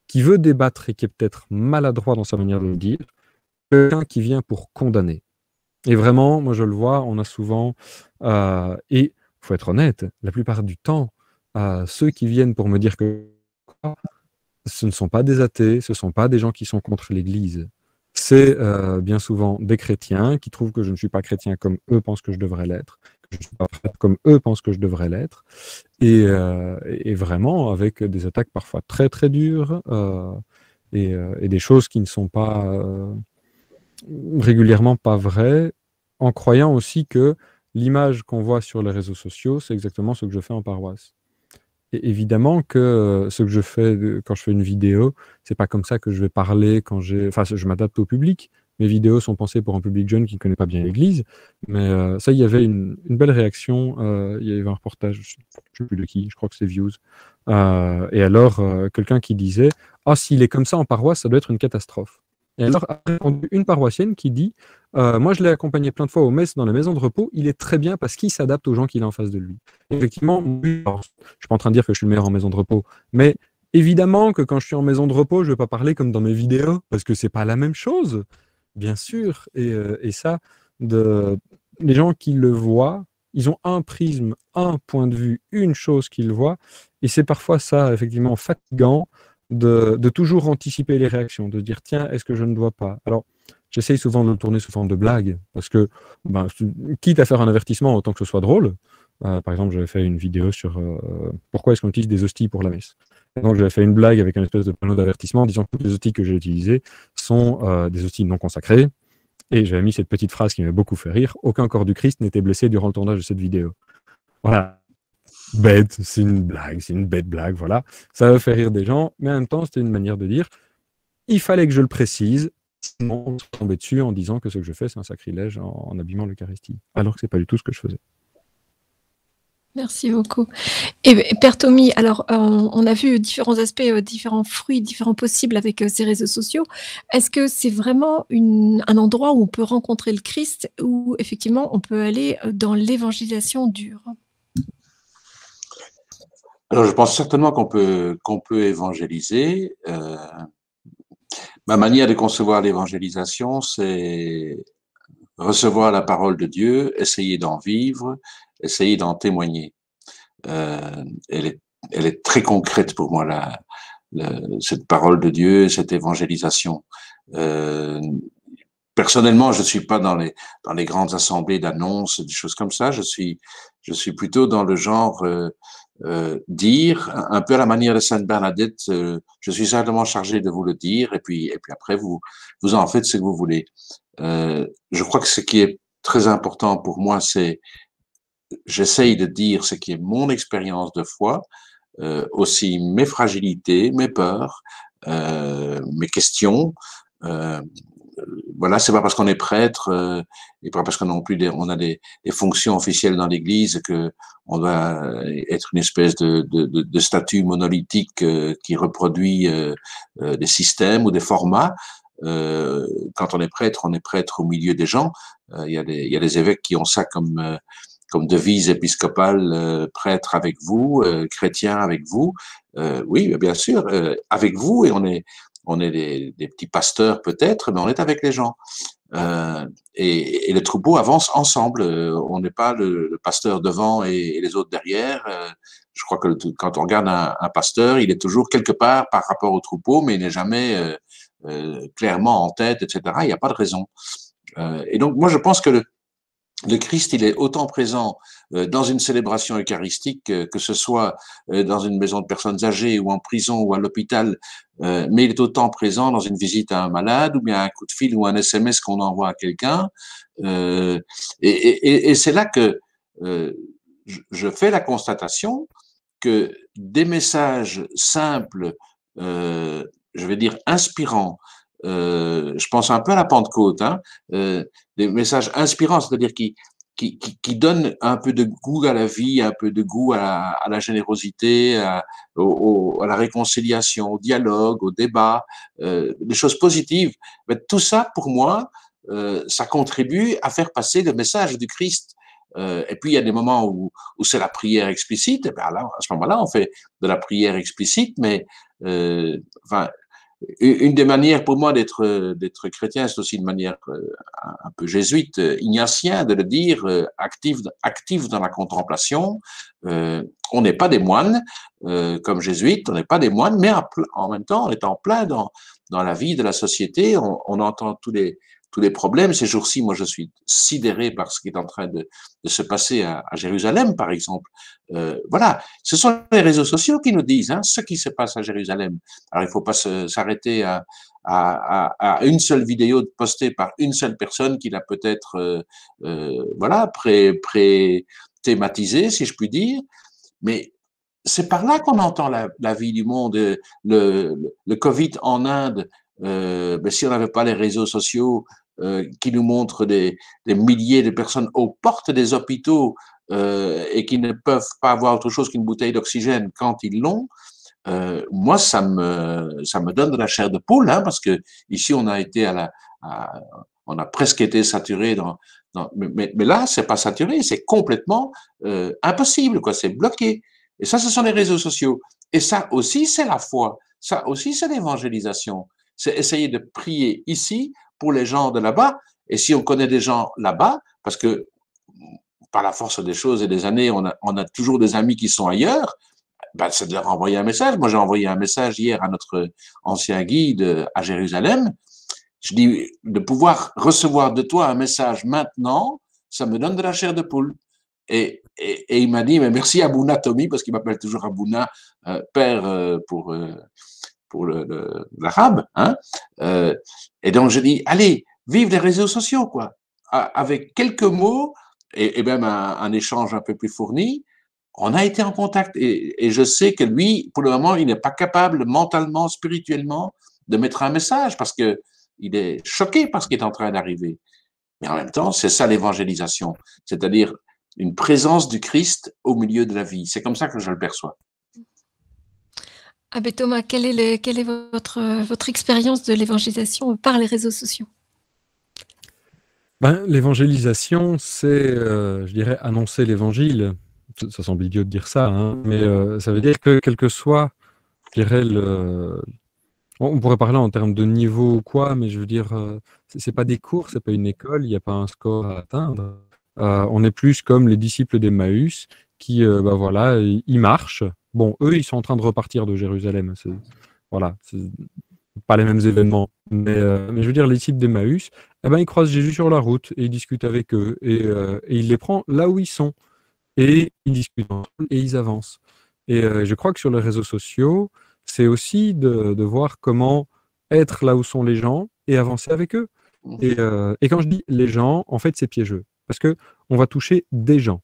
qui veut débattre et qui est peut-être maladroit dans sa manière de le dire, quelqu'un qui vient pour condamner. Et vraiment, moi je le vois, on a souvent, et il faut être honnête, la plupart du temps, ceux qui viennent pour me dire que ce ne sont pas des athées, ce ne sont pas des gens qui sont contre l'Église. C'est bien souvent des chrétiens qui trouvent que je ne suis pas chrétien comme eux pensent que je devrais l'être, que je ne suis pas prêtre comme eux pensent que je devrais l'être, et vraiment avec des attaques parfois très très dures et des choses qui ne sont pas régulièrement pas vraies, en croyant aussi que l'image qu'on voit sur les réseaux sociaux, c'est exactement ce que je fais en paroisse. Et évidemment que ce que je fais quand je fais une vidéo, c'est pas comme ça que je vais parler enfin, je m'adapte au public. Mes vidéos sont pensées pour un public jeune qui ne connaît pas bien l'Église. Mais ça, il y avait une belle réaction. Il y avait un reportage, je ne sais plus de qui, je crois que c'est Views. Et alors, quelqu'un qui disait « Ah, s'il est comme ça en paroisse, ça doit être une catastrophe. » Et alors, a répondu une paroissienne qui dit moi, je l'ai accompagné plein de fois aux messes dans la maison de repos. Il est très bien parce qu'il s'adapte aux gens qu'il a en face de lui. Et effectivement, oui, alors, je ne suis pas en train de dire que je suis le meilleur en maison de repos, mais évidemment que quand je suis en maison de repos, je ne vais pas parler comme dans mes vidéos parce que c'est pas la même chose, bien sûr. Et ça, les gens qui le voient, ils ont un prisme, un point de vue, une chose qu'ils voient. Et c'est parfois ça, effectivement, fatigant de toujours anticiper les réactions, de se dire tiens, est-ce que je ne dois pas? Alors, j'essaye souvent de le tourner sous forme de blague, parce que, quitte à faire un avertissement, autant que ce soit drôle. Par exemple, j'avais fait une vidéo sur pourquoi est-ce qu'on utilise des hosties pour la messe. Et donc, j'avais fait une blague avec un espèce de panneau d'avertissement disant que toutes les hosties que j'ai utilisées sont des hosties non consacrées. Et j'avais mis cette petite phrase qui m'a beaucoup fait rire. Aucun corps du Christ n'était blessé durant le tournage de cette vidéo. Voilà. Bête, c'est une blague, c'est une bête blague, voilà. Ça va faire rire des gens, mais en même temps, c'était une manière de dire il fallait que je le précise, sinon on se tombait dessus en disant que ce que je fais, c'est un sacrilège en abîmant l'Eucharistie. Alors que c'est pas du tout ce que je faisais. Merci beaucoup. Et Père Tommy, alors on a vu différents aspects, différents fruits, différents possibles avec ces réseaux sociaux. Est-ce que c'est vraiment un endroit où on peut rencontrer le Christ, où effectivement on peut aller dans l'évangélisation dure? Alors, je pense certainement qu'on peut évangéliser. Ma manière de concevoir l'évangélisation, c'est recevoir la parole de Dieu, essayer d'en vivre, essayer d'en témoigner. Elle est très concrète pour moi, cette parole de Dieu, cette évangélisation. Personnellement, je suis pas dans les grandes assemblées d'annonces, des choses comme ça. Je suis plutôt dans le genre dire, un peu à la manière de Sainte Bernadette, je suis simplement chargé de vous le dire, et puis après vous en faites ce que vous voulez. Je crois que ce qui est très important pour moi, c'est j'essaye de dire ce qui est mon expérience de foi, aussi mes fragilités, mes peurs, mes questions. Voilà, c'est pas parce qu'on est prêtre et pas parce qu'on on a des fonctions officielles dans l'Église que on doit être une espèce de statue monolithique qui reproduit des systèmes ou des formats. Quand on est prêtre au milieu des gens. Il y a des évêques qui ont ça comme devise épiscopale, prêtre avec vous, chrétien avec vous. Oui, bien sûr, avec vous, et on est des petits pasteurs peut-être, mais on est avec les gens. Et le troupeau avance ensemble. On n'est pas le pasteur devant et les autres derrière. Je crois que quand on regarde un pasteur, il est toujours quelque part par rapport au troupeau, mais il n'est jamais clairement en tête, etc. Il n'y a pas de raison. Et donc, moi, je pense que le Christ, il est autant présent dans une célébration eucharistique, que ce soit dans une maison de personnes âgées ou en prison ou à l'hôpital, mais il est autant présent dans une visite à un malade ou bien un coup de fil ou un SMS qu'on envoie à quelqu'un. Et c'est là que je fais la constatation que des messages simples, je vais dire inspirants, je pense un peu à la Pentecôte, des messages inspirants, c'est-à-dire qui donnent un peu de goût à la vie, un peu de goût à la générosité, à la réconciliation, au dialogue, au débat, des choses positives. Mais tout ça, pour moi, ça contribue à faire passer le message du Christ. Et puis, il y a des moments où c'est la prière explicite, et bien là, à ce moment-là, on fait de la prière explicite, mais enfin, une des manières pour moi d'être chrétien, c'est aussi une manière un peu jésuite, ignatien, de le dire, actif dans la contemplation. On n'est pas des moines, comme jésuites, on n'est pas des moines, mais en même temps, on est en plein dans la vie de la société. On entend tous les problèmes. Ces jours-ci, moi, je suis sidéré par ce qui est en train de se passer à Jérusalem, par exemple. Voilà, ce sont les réseaux sociaux qui nous disent ce qui se passe à Jérusalem. Alors, il ne faut pas s'arrêter à une seule vidéo postée par une seule personne qui l'a peut-être voilà, thématisée, si je puis dire. Mais c'est par là qu'on entend la vie du monde. Le Covid en Inde, si on n'avait pas les réseaux sociaux qui nous montrent des milliers de personnes aux portes des hôpitaux et qui ne peuvent pas avoir autre chose qu'une bouteille d'oxygène quand ils l'ont, moi, ça me donne de la chair de poule, hein, parce que ici, on a été on a presque été saturé mais là, c'est pas saturé, c'est complètement impossible, quoi. C'est bloqué. Et ça, ce sont les réseaux sociaux. Et ça aussi, c'est la foi. Ça aussi, c'est l'évangélisation. C'est essayer de prier ici pour les gens de là-bas. Et si on connaît des gens là-bas, parce que par la force des choses et des années, on a toujours des amis qui sont ailleurs, ben, c'est de leur envoyer un message. Moi, j'ai envoyé un message hier à notre ancien guide à Jérusalem. Je dis, de pouvoir recevoir de toi un message maintenant, ça me donne de la chair de poule. Et il m'a dit, mais merci Abouna Tommy, parce qu'il m'appelle toujours Abouna, père pour l'arabe. Hein. Et donc, je dis, allez, vive les réseaux sociaux, quoi. Avec quelques mots et même un échange un peu plus fourni, on a été en contact. Et je sais que lui, pour le moment, il n'est pas capable mentalement, spirituellement, de mettre un message parce que il est choqué par ce qui est en train d'arriver. Mais en même temps, c'est ça l'évangélisation, c'est-à-dire une présence du Christ au milieu de la vie. C'est comme ça que je le perçois. Abbé Thomas, quelle est votre expérience de l'évangélisation par les réseaux sociaux? Ben, l'évangélisation, c'est, je dirais, annoncer l'évangile. Ça semble idiot de dire ça, hein, mais ça veut dire que quel que soit, je dirais, on pourrait parler en termes de niveau ou quoi, mais je veux dire, c'est pas des cours, c'est pas une école, il n'y a pas un score à atteindre. On est plus comme les disciples d'Emmaüs qui, bah voilà, ils marchent. Bon, eux, ils sont en train de repartir de Jérusalem. Voilà, c'est pas les mêmes événements. Mais je veux dire, les disciples d'Emmaüs, eh ben, ils croisent Jésus sur la route et ils discutent avec eux. Et il les prend là où ils sont. Et ils discutent entre eux et ils avancent. Et je crois que sur les réseaux sociaux, c'est aussi de voir comment être là où sont les gens et avancer avec eux. Et quand je dis les gens, en fait, c'est piégeux. Parce que on va toucher des gens.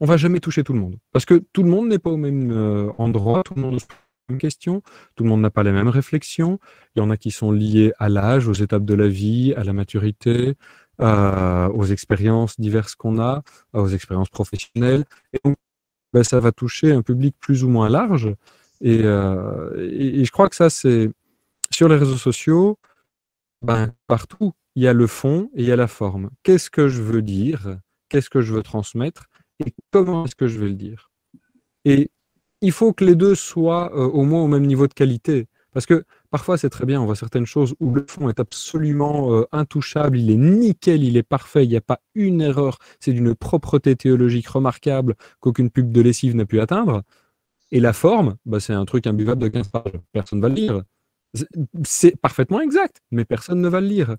On va jamais toucher tout le monde. Parce que tout le monde n'est pas au même endroit, tout le monde n'a pas les mêmes questions, tout le monde n'a pas les mêmes réflexions. Il y en a qui sont liées à l'âge, aux étapes de la vie, à la maturité, aux expériences diverses qu'on a, aux expériences professionnelles. Et donc, ben, ça va toucher un public plus ou moins large. Et je crois que ça, c'est sur les réseaux sociaux, ben, partout, il y a le fond et il y a la forme. Qu'est-ce que je veux dire? Qu'est-ce que je veux transmettre? Et comment est-ce que je vais le dire? Et il faut que les deux soient au moins au même niveau de qualité. Parce que parfois, c'est très bien, on voit certaines choses où le fond est absolument intouchable, il est nickel, il est parfait, il n'y a pas une erreur, c'est d'une propreté théologique remarquable qu'aucune pub de lessive n'a pu atteindre. Et la forme, bah, c'est un truc imbuvable de 15 pages. Personne ne va le lire. C'est parfaitement exact, mais personne ne va le lire.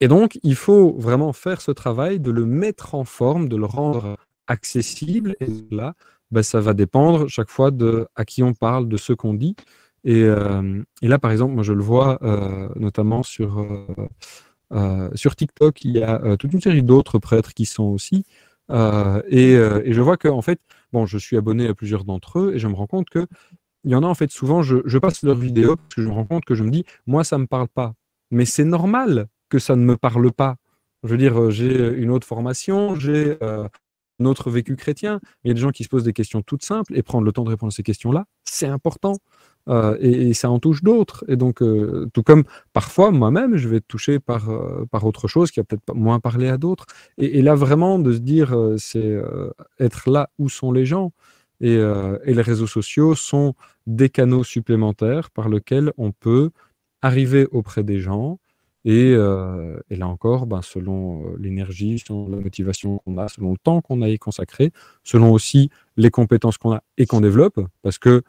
Et donc, il faut vraiment faire ce travail de le mettre en forme, de le rendre accessible. Et là, bah, ça va dépendre chaque fois à qui on parle, de ce qu'on dit. Et là, par exemple, moi, je le vois notamment sur TikTok, il y a toute une série d'autres prêtres qui sont aussi. Et je vois que, en fait, bon, je suis abonné à plusieurs d'entre eux et je me rends compte que il y en a, en fait, souvent, je passe leurs vidéos parce que je me rends compte que je me dis, moi, ça ne me parle pas. Mais c'est normal que ça ne me parle pas. Je veux dire, j'ai une autre formation, j'ai un autre vécu chrétien. Il y a des gens qui se posent des questions toutes simples et prendre le temps de répondre à ces questions-là, c'est important. Et ça en touche d'autres. Et donc, tout comme parfois, moi-même, je vais être touché par autre chose qui va peut-être moins parler à d'autres. Et là, vraiment, de se dire, c'est être là où sont les gens. Et les réseaux sociaux sont des canaux supplémentaires par lesquels on peut arriver auprès des gens. Et là encore, ben, selon l'énergie, selon la motivation qu'on a, selon le temps qu'on a y consacré, selon aussi les compétences qu'on a et qu'on développe, parce que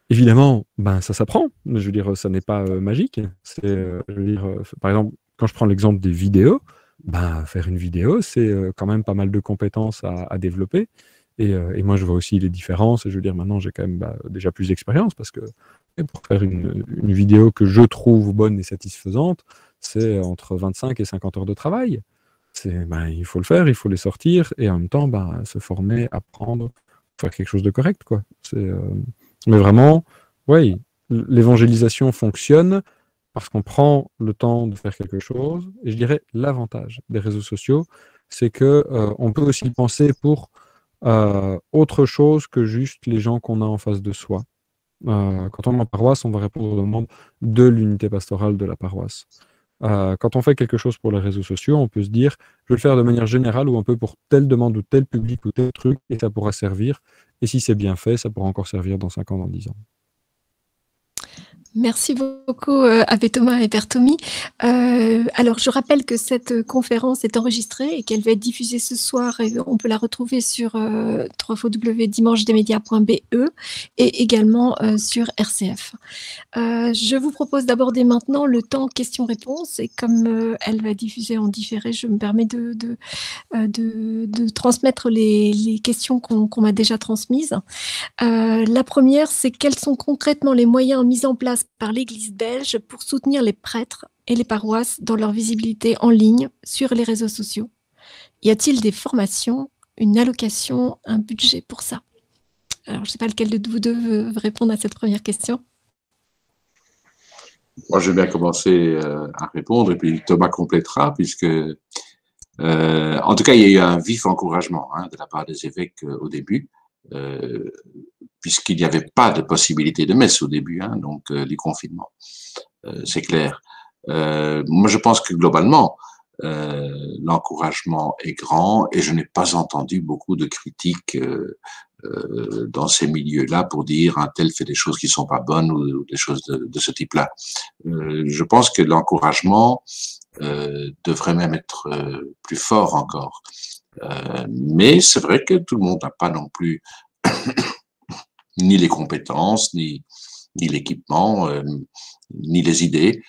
évidemment, ben, ça s'apprend. Je veux dire, ça n'est pas magique. Je veux dire, par exemple, quand je prends l'exemple des vidéos, ben, faire une vidéo, c'est quand même pas mal de compétences à développer. Et moi, je vois aussi les différences. Et je veux dire, maintenant, j'ai quand même déjà plus d'expérience parce que pour faire une vidéo que je trouve bonne et satisfaisante, c'est entre 25 et 50 heures de travail. Ben, il faut le faire, il faut les sortir et en même temps, ben, se former, apprendre, faire quelque chose de correct, quoi. Mais vraiment, oui, l'évangélisation fonctionne parce qu'on prend le temps de faire quelque chose. Et je dirais l'avantage des réseaux sociaux, c'est que on peut aussi le penser pour autre chose que juste les gens qu'on a en face de soi. Quand on est en paroisse, on va répondre aux demandes de l'unité pastorale de la paroisse. Quand on fait quelque chose pour les réseaux sociaux, on peut se dire, je vais le faire de manière générale ou un peu pour telle demande ou tel public ou tel truc, et ça pourra servir. Et si c'est bien fait, ça pourra encore servir dans 5 ans, dans 10 ans. Merci beaucoup, Abbé Thomas et Père Tommy. Alors, je rappelle que cette conférence est enregistrée et qu'elle va être diffusée ce soir. Et on peut la retrouver sur www.dimanchedesmedias.be et également sur RCF. Je vous propose d'aborder maintenant le temps questions-réponses. Et comme elle va diffuser en différé, je me permets de transmettre les questions qu'on m'a déjà transmises. La première, c'est quels sont concrètement les moyens mis en place par l'Église belge pour soutenir les prêtres et les paroisses dans leur visibilité en ligne sur les réseaux sociaux? Y a-t-il des formations, une allocation, un budget pour ça? Alors, je ne sais pas lequel de vous deux veut répondre à cette première question. Moi, je vais bien commencer à répondre et puis Thomas complétera puisque, en tout cas, il y a eu un vif encouragement de la part des évêques au début. Puisqu'il n'y avait pas de possibilité de messe au début, donc du confinement. C'est clair. Moi, je pense que globalement, l'encouragement est grand et je n'ai pas entendu beaucoup de critiques dans ces milieux-là pour dire un tel fait des choses qui sont pas bonnes ou des choses de ce type-là. Je pense que l'encouragement devrait même être plus fort encore. Mais c'est vrai que tout le monde n'a pas non plus ni les compétences, ni l'équipement, ni les idées.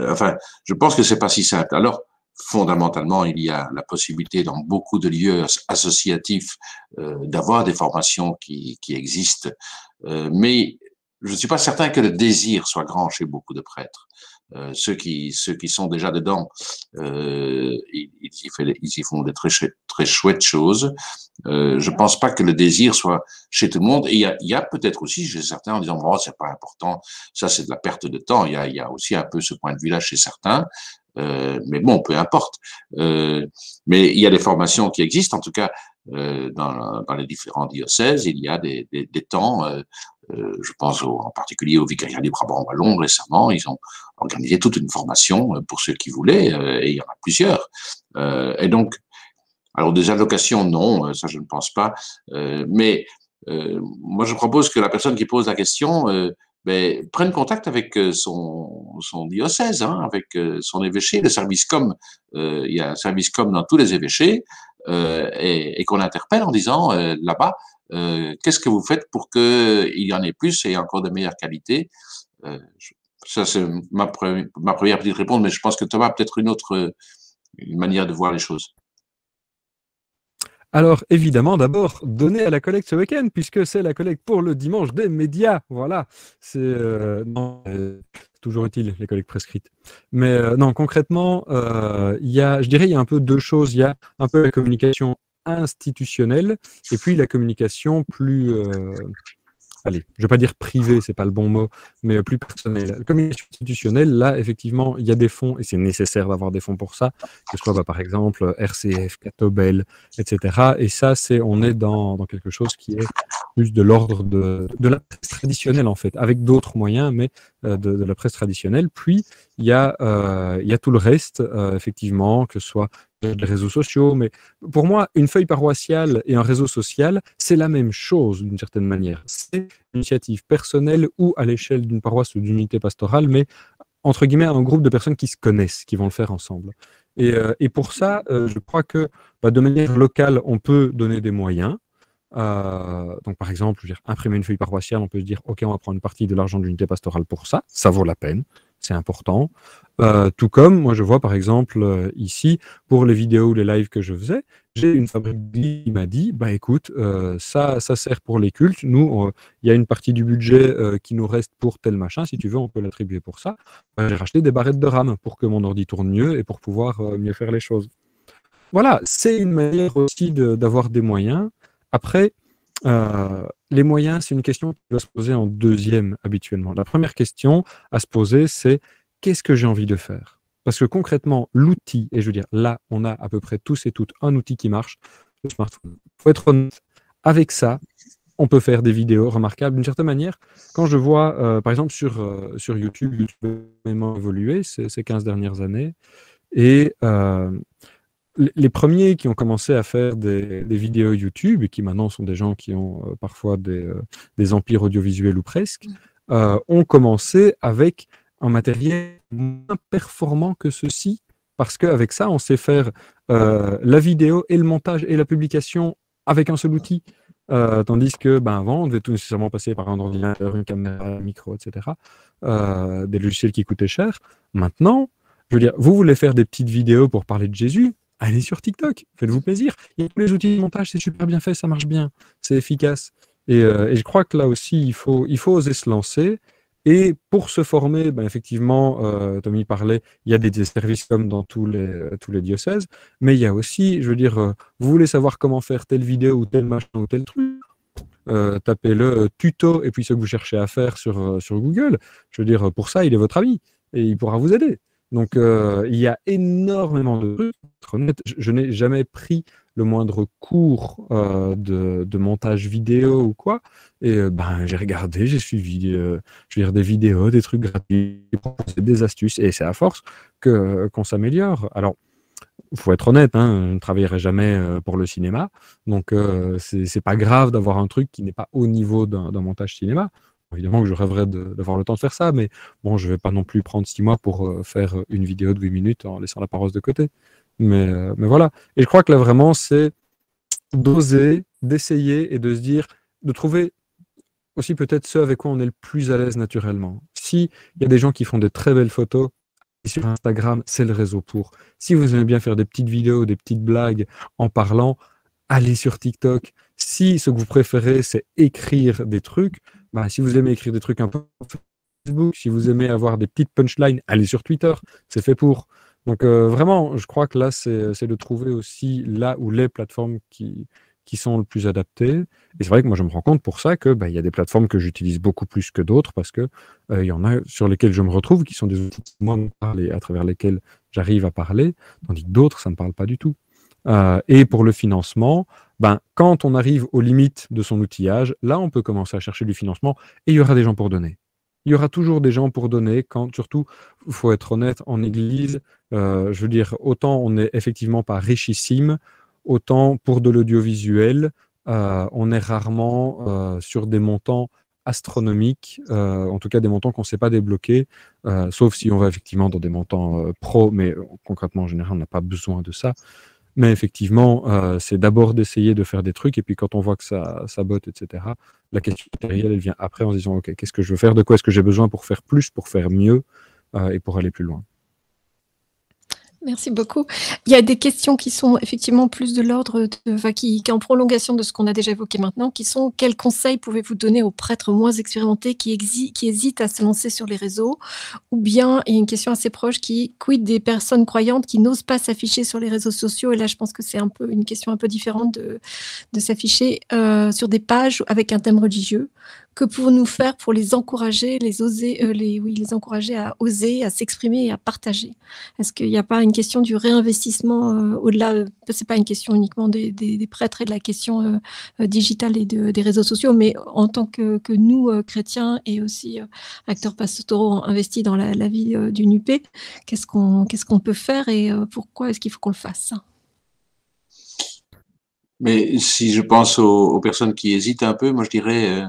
Enfin, je pense que c'est pas si simple. Alors, fondamentalement, il y a la possibilité dans beaucoup de lieux associatifs d'avoir des formations qui existent, mais je ne suis pas certain que le désir soit grand chez beaucoup de prêtres. Ceux qui sont déjà dedans, ils y font des très chouettes choses. Je pense pas que le désir soit chez tout le monde. Et il y a peut-être aussi chez certains en disant bon, c'est pas important, ça c'est de la perte de temps. Il y a aussi un peu ce point de vue-là chez certains. Mais bon, peu importe. Mais il y a des formations qui existent, en tout cas dans les différents diocèses. Il y a des temps. Je pense en particulier au vicariat du Brabant wallon récemment. Ils ont organisé toute une formation pour ceux qui voulaient, et il y en a plusieurs. Et donc, alors des allocations, non, ça je ne pense pas. Mais moi, je propose que la personne qui pose la question prenne contact avec son diocèse, avec son évêché, le service com. Il y a un service com dans tous les évêchés, et qu'on l'interpelle en disant là-bas, qu'est-ce que vous faites pour qu'il y en ait plus et encore de meilleure qualité? Ça, c'est ma première petite réponse, mais je pense que Thomas a peut-être une manière de voir les choses. Alors, évidemment, d'abord, donner à la collecte ce week-end, puisque c'est la collecte pour le dimanche des médias. Voilà. C'est toujours utile, les collectes prescrites. Mais non, concrètement, il y a un peu deux choses. Il y a un peu la communication institutionnelle et puis la communication plus... allez, je ne vais pas dire privée, c'est pas le bon mot, mais plus personnelle. La communication institutionnelle, là, effectivement, il y a des fonds, et c'est nécessaire d'avoir des fonds pour ça, que ce soit par exemple RCF, Catobel, etc. Et ça, on est dans quelque chose qui est plus de l'ordre de la presse traditionnelle, en fait, avec d'autres moyens, mais de la presse traditionnelle. Puis, il y a tout le reste, effectivement, que ce soit les réseaux sociaux, mais pour moi, une feuille paroissiale et un réseau social, c'est la même chose d'une certaine manière. C'est une initiative personnelle ou à l'échelle d'une paroisse ou d'une unité pastorale, mais entre guillemets, un groupe de personnes qui se connaissent, qui vont le faire ensemble. Et pour ça, je crois que de manière locale, on peut donner des moyens. Donc, par exemple, imprimer une feuille paroissiale, on peut se dire, OK, on va prendre une partie de l'argent de l'unité pastorale pour ça, ça vaut la peine, c'est important. Tout comme, moi, je vois, par exemple, ici, pour les vidéos ou les lives que je faisais, j'ai une fabrique qui m'a dit, écoute, ça sert pour les cultes, nous, il y a une partie du budget qui nous reste pour tel machin, si tu veux, on peut l'attribuer pour ça. J'ai racheté des barrettes de RAM pour que mon ordi tourne mieux et pour pouvoir mieux faire les choses. Voilà, c'est une manière aussi d'avoir des moyens. Après, les moyens, c'est une question qui va se poser en deuxième habituellement. La première question à se poser, c'est qu'est-ce que j'ai envie de faire? Parce que concrètement, l'outil, et je veux dire, là, on a à peu près tous et toutes un outil qui marche, le smartphone. Il faut être honnête. Avec ça, on peut faire des vidéos remarquables d'une certaine manière. Quand je vois, par exemple, sur YouTube, YouTube a énormément évolué ces 15 dernières années. Et les premiers qui ont commencé à faire des vidéos YouTube, et qui maintenant sont des gens qui ont parfois des empires audiovisuels ou presque, ont commencé avec un matériel moins performant que ceci, parce qu'avec ça, on sait faire la vidéo et le montage et la publication avec un seul outil. Tandis que avant, on devait tout nécessairement passer par un ordinateur, une caméra, un micro, etc. Des logiciels qui coûtaient cher. Maintenant, je veux dire, vous voulez faire des petites vidéos pour parler de Jésus, allez sur TikTok, faites-vous plaisir. Il y a tous les outils de montage, c'est super bien fait, ça marche bien, c'est efficace. Et je crois que là aussi, il faut oser se lancer. Et pour se former, effectivement, Tommy parlait, il y a des services comme dans tous les diocèses, mais il y a aussi, je veux dire, vous voulez savoir comment faire telle vidéo ou tel machin ou tel truc, tapez-le tuto et puis ce que vous cherchez à faire sur Google. Je veux dire, pour ça, il est votre ami et il pourra vous aider. Donc, il y a énormément de trucs. Pour être honnête, je n'ai jamais pris le moindre cours de montage vidéo ou quoi. Et j'ai regardé, j'ai suivi je veux dire, des vidéos, des trucs gratuits, des astuces. Et c'est à force qu'on s'améliore. Alors, il faut être honnête, hein, je ne travaillerai jamais pour le cinéma. Donc, c'est pas grave d'avoir un truc qui n'est pas au niveau d'un montage cinéma. Évidemment que je rêverais d'avoir le temps de faire ça, mais bon, je ne vais pas non plus prendre 6 mois pour faire une vidéo de 8 minutes en laissant la parole de côté. Mais voilà. Et je crois que là, vraiment, c'est d'oser, d'essayer et de se dire, de trouver aussi peut-être ce avec quoi on est le plus à l'aise naturellement. S'il y a des gens qui font des très belles photos, sur Instagram, c'est le réseau pour. Si vous aimez bien faire des petites vidéos, des petites blagues en parlant, allez sur TikTok. Si ce que vous préférez, c'est écrire des trucs, si vous aimez écrire des trucs un peu sur Facebook, si vous aimez avoir des petites punchlines, allez sur Twitter, c'est fait pour. Donc vraiment, je crois que là, c'est de trouver aussi là où les plateformes qui sont le plus adaptées. Et c'est vrai que moi, je me rends compte pour ça que il y a des plateformes que j'utilise beaucoup plus que d'autres parce que il y en a sur lesquelles je me retrouve qui sont des outils qui moi me parlent et à travers lesquels j'arrive à parler, tandis que d'autres, ça ne me parle pas du tout. Et pour le financement, quand on arrive aux limites de son outillage, là, on peut commencer à chercher du financement et il y aura des gens pour donner. Il y aura toujours des gens pour donner, surtout, il faut être honnête, en Église, je veux dire, autant on n'est effectivement pas richissime, autant pour de l'audiovisuel, on est rarement sur des montants astronomiques, en tout cas des montants qu'on ne sait pas débloquer, sauf si on va effectivement dans des montants pro, mais concrètement, en général, on n'a pas besoin de ça. Mais effectivement, c'est d'abord d'essayer de faire des trucs, et puis quand on voit que ça botte, etc., la question matérielle, elle vient après en se disant, OK, qu'est-ce que je veux faire, de quoi est-ce que j'ai besoin pour faire plus, pour faire mieux, et pour aller plus loin. Merci beaucoup. Il y a des questions qui sont effectivement plus de l'ordre, qui en prolongation de ce qu'on a déjà évoqué maintenant, qui sont quels conseils pouvez-vous donner aux prêtres moins expérimentés qui hésitent à se lancer sur les réseaux? Ou bien, il y a une question assez proche quid des personnes croyantes qui n'osent pas s'afficher sur les réseaux sociaux? Et là, je pense que c'est une question un peu différente de s'afficher sur des pages avec un thème religieux. Que pouvons-nous faire pour les encourager, les encourager à oser, à s'exprimer et à partager? Est-ce qu'il n'y a pas une question du réinvestissement au-delà, c'est pas une question uniquement des prêtres et de la question digitale et des réseaux sociaux, mais en tant que nous, chrétiens et aussi acteurs pastoraux investis dans la vie du NUP, qu'est-ce qu'on peut faire et pourquoi est-ce qu'il faut qu'on le fasse? Mais si je pense aux personnes qui hésitent un peu, moi je dirais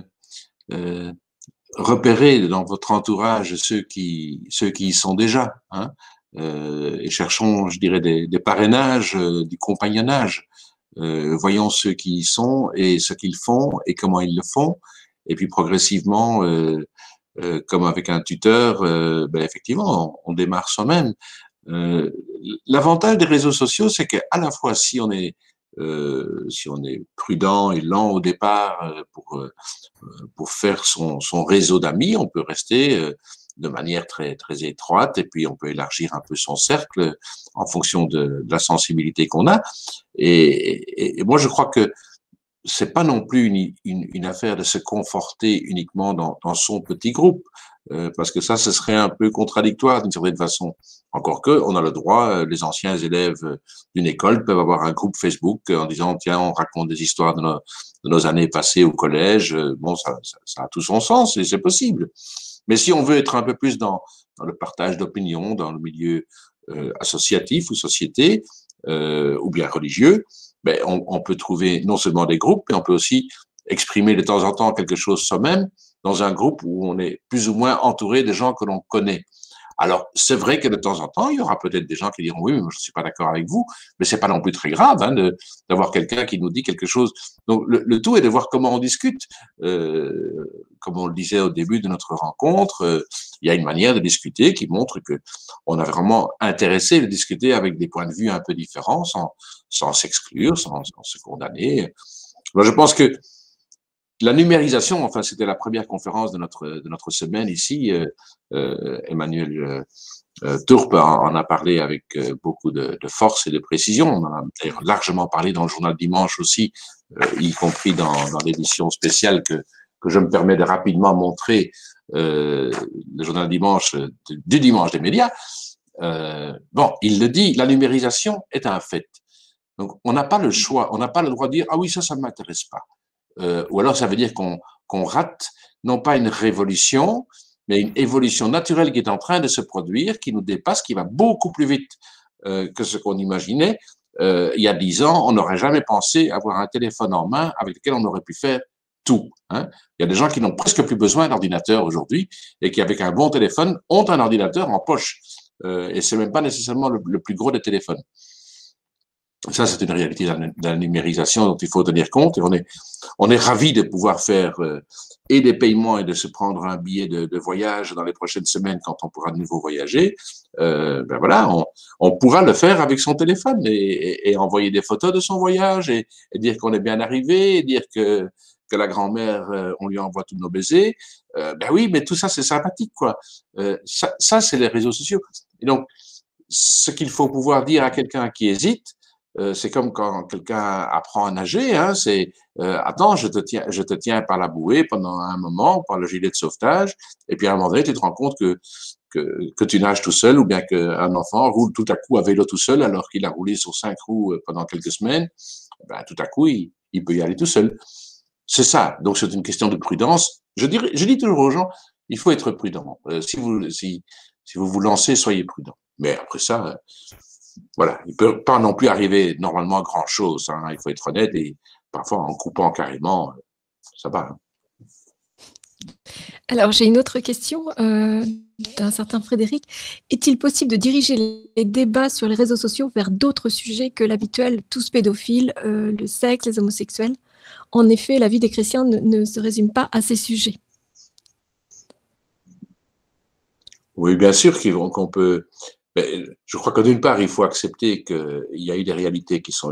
repérez dans votre entourage ceux qui y sont déjà, hein, et cherchons, je dirais, des parrainages, du compagnonnage. Voyons ceux qui y sont et ce qu'ils font et comment ils le font. Et puis progressivement, comme avec un tuteur, effectivement, on démarre soi-même. L'avantage des réseaux sociaux, c'est qu'à la fois, si on est prudent et lent au départ pour faire son réseau d'amis, on peut rester de manière très très étroite et puis on peut élargir un peu son cercle en fonction de la sensibilité qu'on a. Et moi, je crois que c'est pas non plus une affaire de se conforter uniquement dans son petit groupe, parce que ça, ce serait un peu contradictoire d'une certaine façon. Encore que, on a le droit, les anciens élèves d'une école peuvent avoir un groupe Facebook en disant, tiens, on raconte des histoires nos années passées au collège, bon, ça a tout son sens et c'est possible. Mais si on veut être un peu plus dans le partage d'opinions, dans le milieu associatif ou société, ou bien religieux, ben, on peut trouver non seulement des groupes, mais on peut aussi exprimer de temps en temps quelque chose soi-même dans un groupe où on est plus ou moins entouré de gens que l'on connaît. Alors, c'est vrai que de temps en temps, il y aura peut-être des gens qui diront oui, mais moi, je ne suis pas d'accord avec vous, mais c'est pas non plus très grave hein, d'avoir quelqu'un qui nous dit quelque chose. Donc, le tout est de voir comment on discute. Comme on le disait au début de notre rencontre, il y a une manière de discuter qui montre que on a vraiment intéressé de discuter avec des points de vue un peu différents, sans s'exclure, sans se condamner. Alors, je pense que la numérisation, enfin, c'était la première conférence de notre semaine ici. Emmanuel Tourpe en a parlé avec beaucoup de force et de précision. On en a d'ailleurs largement parlé dans le journal Dimanche aussi, y compris dans l'édition spéciale que je me permets de rapidement montrer, le journal Dimanche du Dimanche des médias. Bon, il le dit, la numérisation est un fait. Donc, on n'a pas le choix, on n'a pas le droit de dire « Ah oui, ça ne m'intéresse pas ». Ou alors ça veut dire qu'on rate non pas une révolution, mais une évolution naturelle qui est en train de se produire, qui nous dépasse, qui va beaucoup plus vite que ce qu'on imaginait. Il y a 10 ans, on n'aurait jamais pensé avoir un téléphone en main avec lequel on aurait pu faire tout. Hein. Il y a des gens qui n'ont presque plus besoin d'ordinateur aujourd'hui et qui, avec un bon téléphone, ont un ordinateur en poche. Et c'est même pas nécessairement le plus gros des téléphones. Ça, c'est une réalité de la numérisation dont il faut tenir compte et on est ravis de pouvoir faire et des paiements et de se prendre un billet de voyage dans les prochaines semaines quand on pourra de nouveau voyager. Ben voilà, on pourra le faire avec son téléphone et envoyer des photos de son voyage et dire qu'on est bien arrivé et dire que la grand-mère, on lui envoie tous nos baisers. Ben oui, mais tout ça, c'est sympathique, quoi. Ça, c'est les réseaux sociaux. Et donc, ce qu'il faut pouvoir dire à quelqu'un qui hésite, c'est comme quand quelqu'un apprend à nager, hein, c'est attends, je te tiens par la bouée pendant un moment, par le gilet de sauvetage, et puis à un moment donné, tu te rends compte que tu nages tout seul, ou bien qu'un enfant roule tout à coup à vélo tout seul, alors qu'il a roulé sur 5 roues pendant quelques semaines, ben, tout à coup, il peut y aller tout seul. C'est ça. Donc, c'est une question de prudence. Je dis toujours aux gens, il faut être prudent. Si vous vous lancez, soyez prudent. Mais après ça, voilà, il ne peut pas non plus arriver normalement à grand-chose. Hein. Il faut être honnête et parfois en coupant carrément, ça va. Hein. Alors, j'ai une autre question d'un certain Frédéric. Est-il possible de diriger les débats sur les réseaux sociaux vers d'autres sujets que l'habituel, tous pédophiles, le sexe, les homosexuels? En effet, la vie des chrétiens ne se résume pas à ces sujets. Oui, bien sûr qu'on peut. Mais je crois que d'une part, il faut accepter qu'il y a eu des réalités qui ont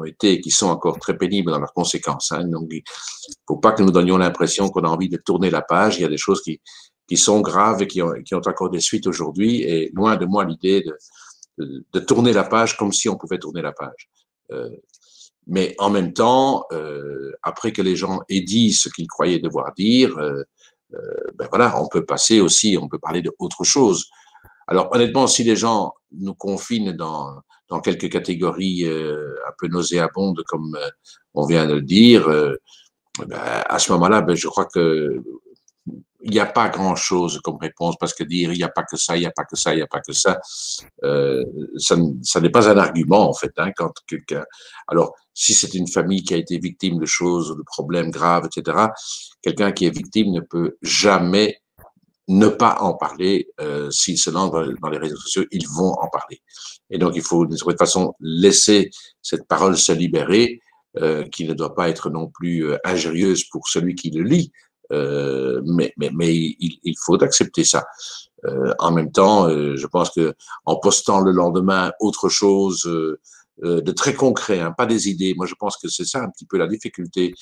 été et qui sont encore très pénibles dans leurs conséquences. Hein. Donc, il ne faut pas que nous donnions l'impression qu'on a envie de tourner la page. Il y a des choses qui sont graves et qui ont encore des suites aujourd'hui. Et loin de moi l'idée de tourner la page comme si on pouvait tourner la page. Mais en même temps, après que les gens aient dit ce qu'ils croyaient devoir dire, ben voilà, on peut passer aussi, on peut parler d'autre chose. Alors, honnêtement, si les gens nous confinent dans quelques catégories un peu nauséabondes, comme on vient de le dire, ben, à ce moment-là, ben, je crois que il n'y a pas grand-chose comme réponse, parce que dire il n'y a pas que ça, il n'y a pas que ça, il n'y a pas que ça, ça n'est pas un argument, en fait, hein, quand quelqu'un… Alors, si c'est une famille qui a été victime de choses, de problèmes graves, etc., quelqu'un qui est victime ne peut jamais ne pas en parler. S'ils se lancent dans les réseaux sociaux, ils vont en parler. Et donc, il faut de toute façon laisser cette parole se libérer, qui ne doit pas être non plus injurieuse pour celui qui le lit, mais il faut accepter ça. En même temps, je pense que en postant le lendemain autre chose de très concret, hein, pas des idées. Moi, je pense que c'est ça un petit peu la difficulté.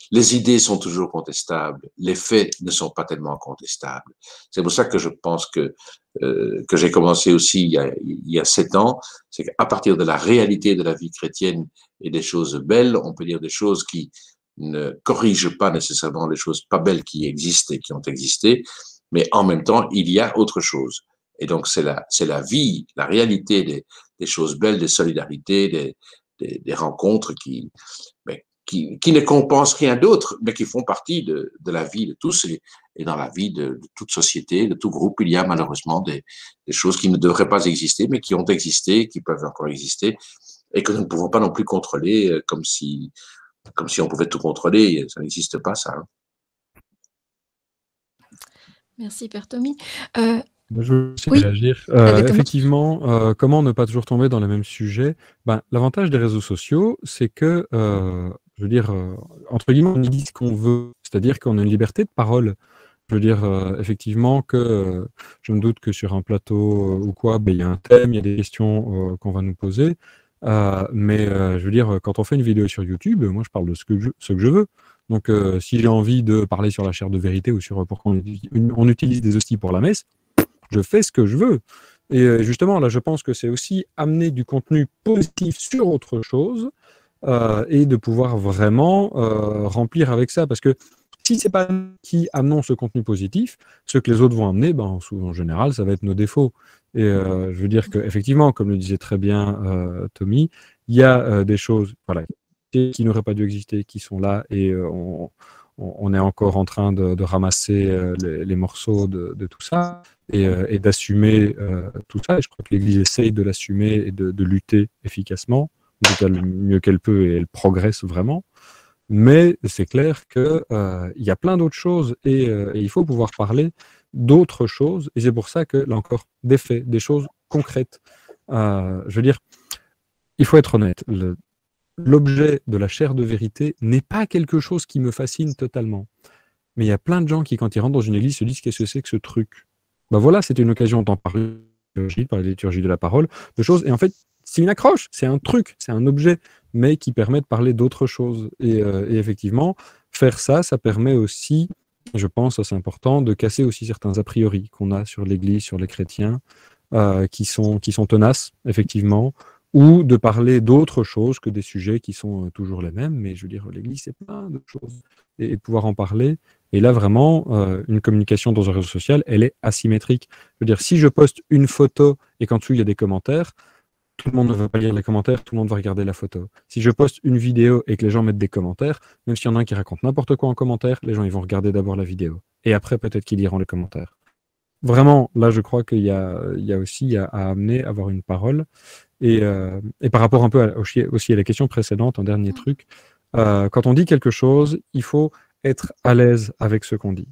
Les idées sont toujours contestables, les faits ne sont pas tellement contestables. C'est pour ça que je pense que j'ai commencé aussi il y a 7 ans, c'est qu'à partir de la réalité de la vie chrétienne et des choses belles, on peut dire des choses qui ne corrigent pas nécessairement les choses pas belles qui existent et qui ont existé, mais en même temps, il y a autre chose. Et donc, c'est la vie, la réalité des choses belles, des solidarités, des rencontres qui ne compensent rien d'autre, mais qui font partie de la vie de tous et dans la vie de toute société, de tout groupe. Il y a malheureusement des choses qui ne devraient pas exister, mais qui ont existé, qui peuvent encore exister, et que nous ne pouvons pas non plus contrôler comme si on pouvait tout contrôler. Ça n'existe pas, ça. Merci, Père Tommy. Moi, je veux aussi Oui, réagir. Effectivement, comment ne pas toujours tomber dans les mêmes sujets? Ben, l'avantage des réseaux sociaux, c'est que, je veux dire, entre guillemets, on y dit ce qu'on veut. C'est-à-dire qu'on a une liberté de parole. Je veux dire, effectivement, que je me doute que sur un plateau ou quoi, ben, il y a un thème, il y a des questions qu'on va nous poser. Mais je veux dire, quand on fait une vidéo sur YouTube, moi, je parle de ce que je veux. Donc, si j'ai envie de parler sur la chaire de vérité ou sur pourquoi on utilise des hosties pour la messe, je fais ce que je veux. Et justement, là, je pense que c'est aussi amener du contenu positif sur autre chose et de pouvoir vraiment remplir avec ça. Parce que si c'est pas nous qui amenons ce contenu positif, ce que les autres vont amener, ben, en général, ça va être nos défauts. Et je veux dire qu'effectivement, comme le disait très bien Tommy, il y a des choses voilà, qui n'auraient pas dû exister, qui sont là, et on est encore en train de ramasser les morceaux de tout ça et d'assumer tout ça. Et je crois que l'Église essaye de l'assumer et de lutter efficacement, en tout cas le mieux qu'elle peut, et elle progresse vraiment. Mais c'est clair qu'il y a plein d'autres choses et il faut pouvoir parler d'autres choses. Et c'est pour ça que, là encore, des faits, des choses concrètes. Je veux dire, il faut être honnête. L'objet de la chaire de vérité n'est pas quelque chose qui me fascine totalement. Mais il y a plein de gens qui, quand ils rentrent dans une église, se disent qu'est-ce que c'est que ce truc. Ben voilà, c'était une occasion d'en parler, par la liturgie de la parole, de choses. Et en fait, c'est une accroche, c'est un truc, c'est un objet, mais qui permet de parler d'autres choses. Et effectivement, faire ça, ça permet aussi, je pense, c'est important, de casser aussi certains a priori qu'on a sur l'église, sur les chrétiens, qui sont tenaces, effectivement, ou de parler d'autres choses que des sujets qui sont toujours les mêmes. Mais je veux dire, l'Église, c'est plein de choses. Et de pouvoir en parler. Et là, vraiment, une communication dans un réseau social, elle est asymétrique. Je veux dire, si je poste une photo et qu'en dessous, il y a des commentaires, tout le monde ne va pas lire les commentaires, tout le monde va regarder la photo. Si je poste une vidéo et que les gens mettent des commentaires, même s'il y en a un qui raconte n'importe quoi en commentaire, les gens ils vont regarder d'abord la vidéo. Et après, peut-être qu'ils liront les commentaires. Vraiment, là, je crois qu'il y a aussi à amener, à avoir une parole. Et par rapport un peu aussi à la question précédente, un dernier truc, quand on dit quelque chose, il faut être à l'aise avec ce qu'on dit.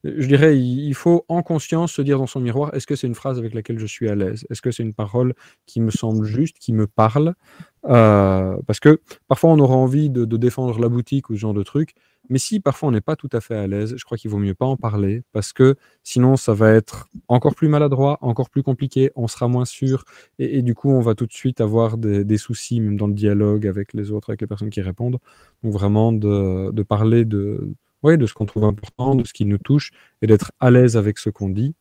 Je dirais, il faut en conscience se dire dans son miroir, est-ce que c'est une phrase avec laquelle je suis à l'aise? Est-ce que c'est une parole qui me semble juste, qui me parle? Parce que parfois on aura envie de défendre la boutique ou ce genre de truc, mais si parfois on n'est pas tout à fait à l'aise, je crois qu'il vaut mieux pas en parler, parce que sinon ça va être encore plus maladroit, encore plus compliqué, on sera moins sûr, et du coup on va tout de suite avoir des soucis, même dans le dialogue avec les autres, avec les personnes qui répondent. Donc vraiment de parler de ce qu'on trouve important, de ce qui nous touche, et d'être à l'aise avec ce qu'on dit,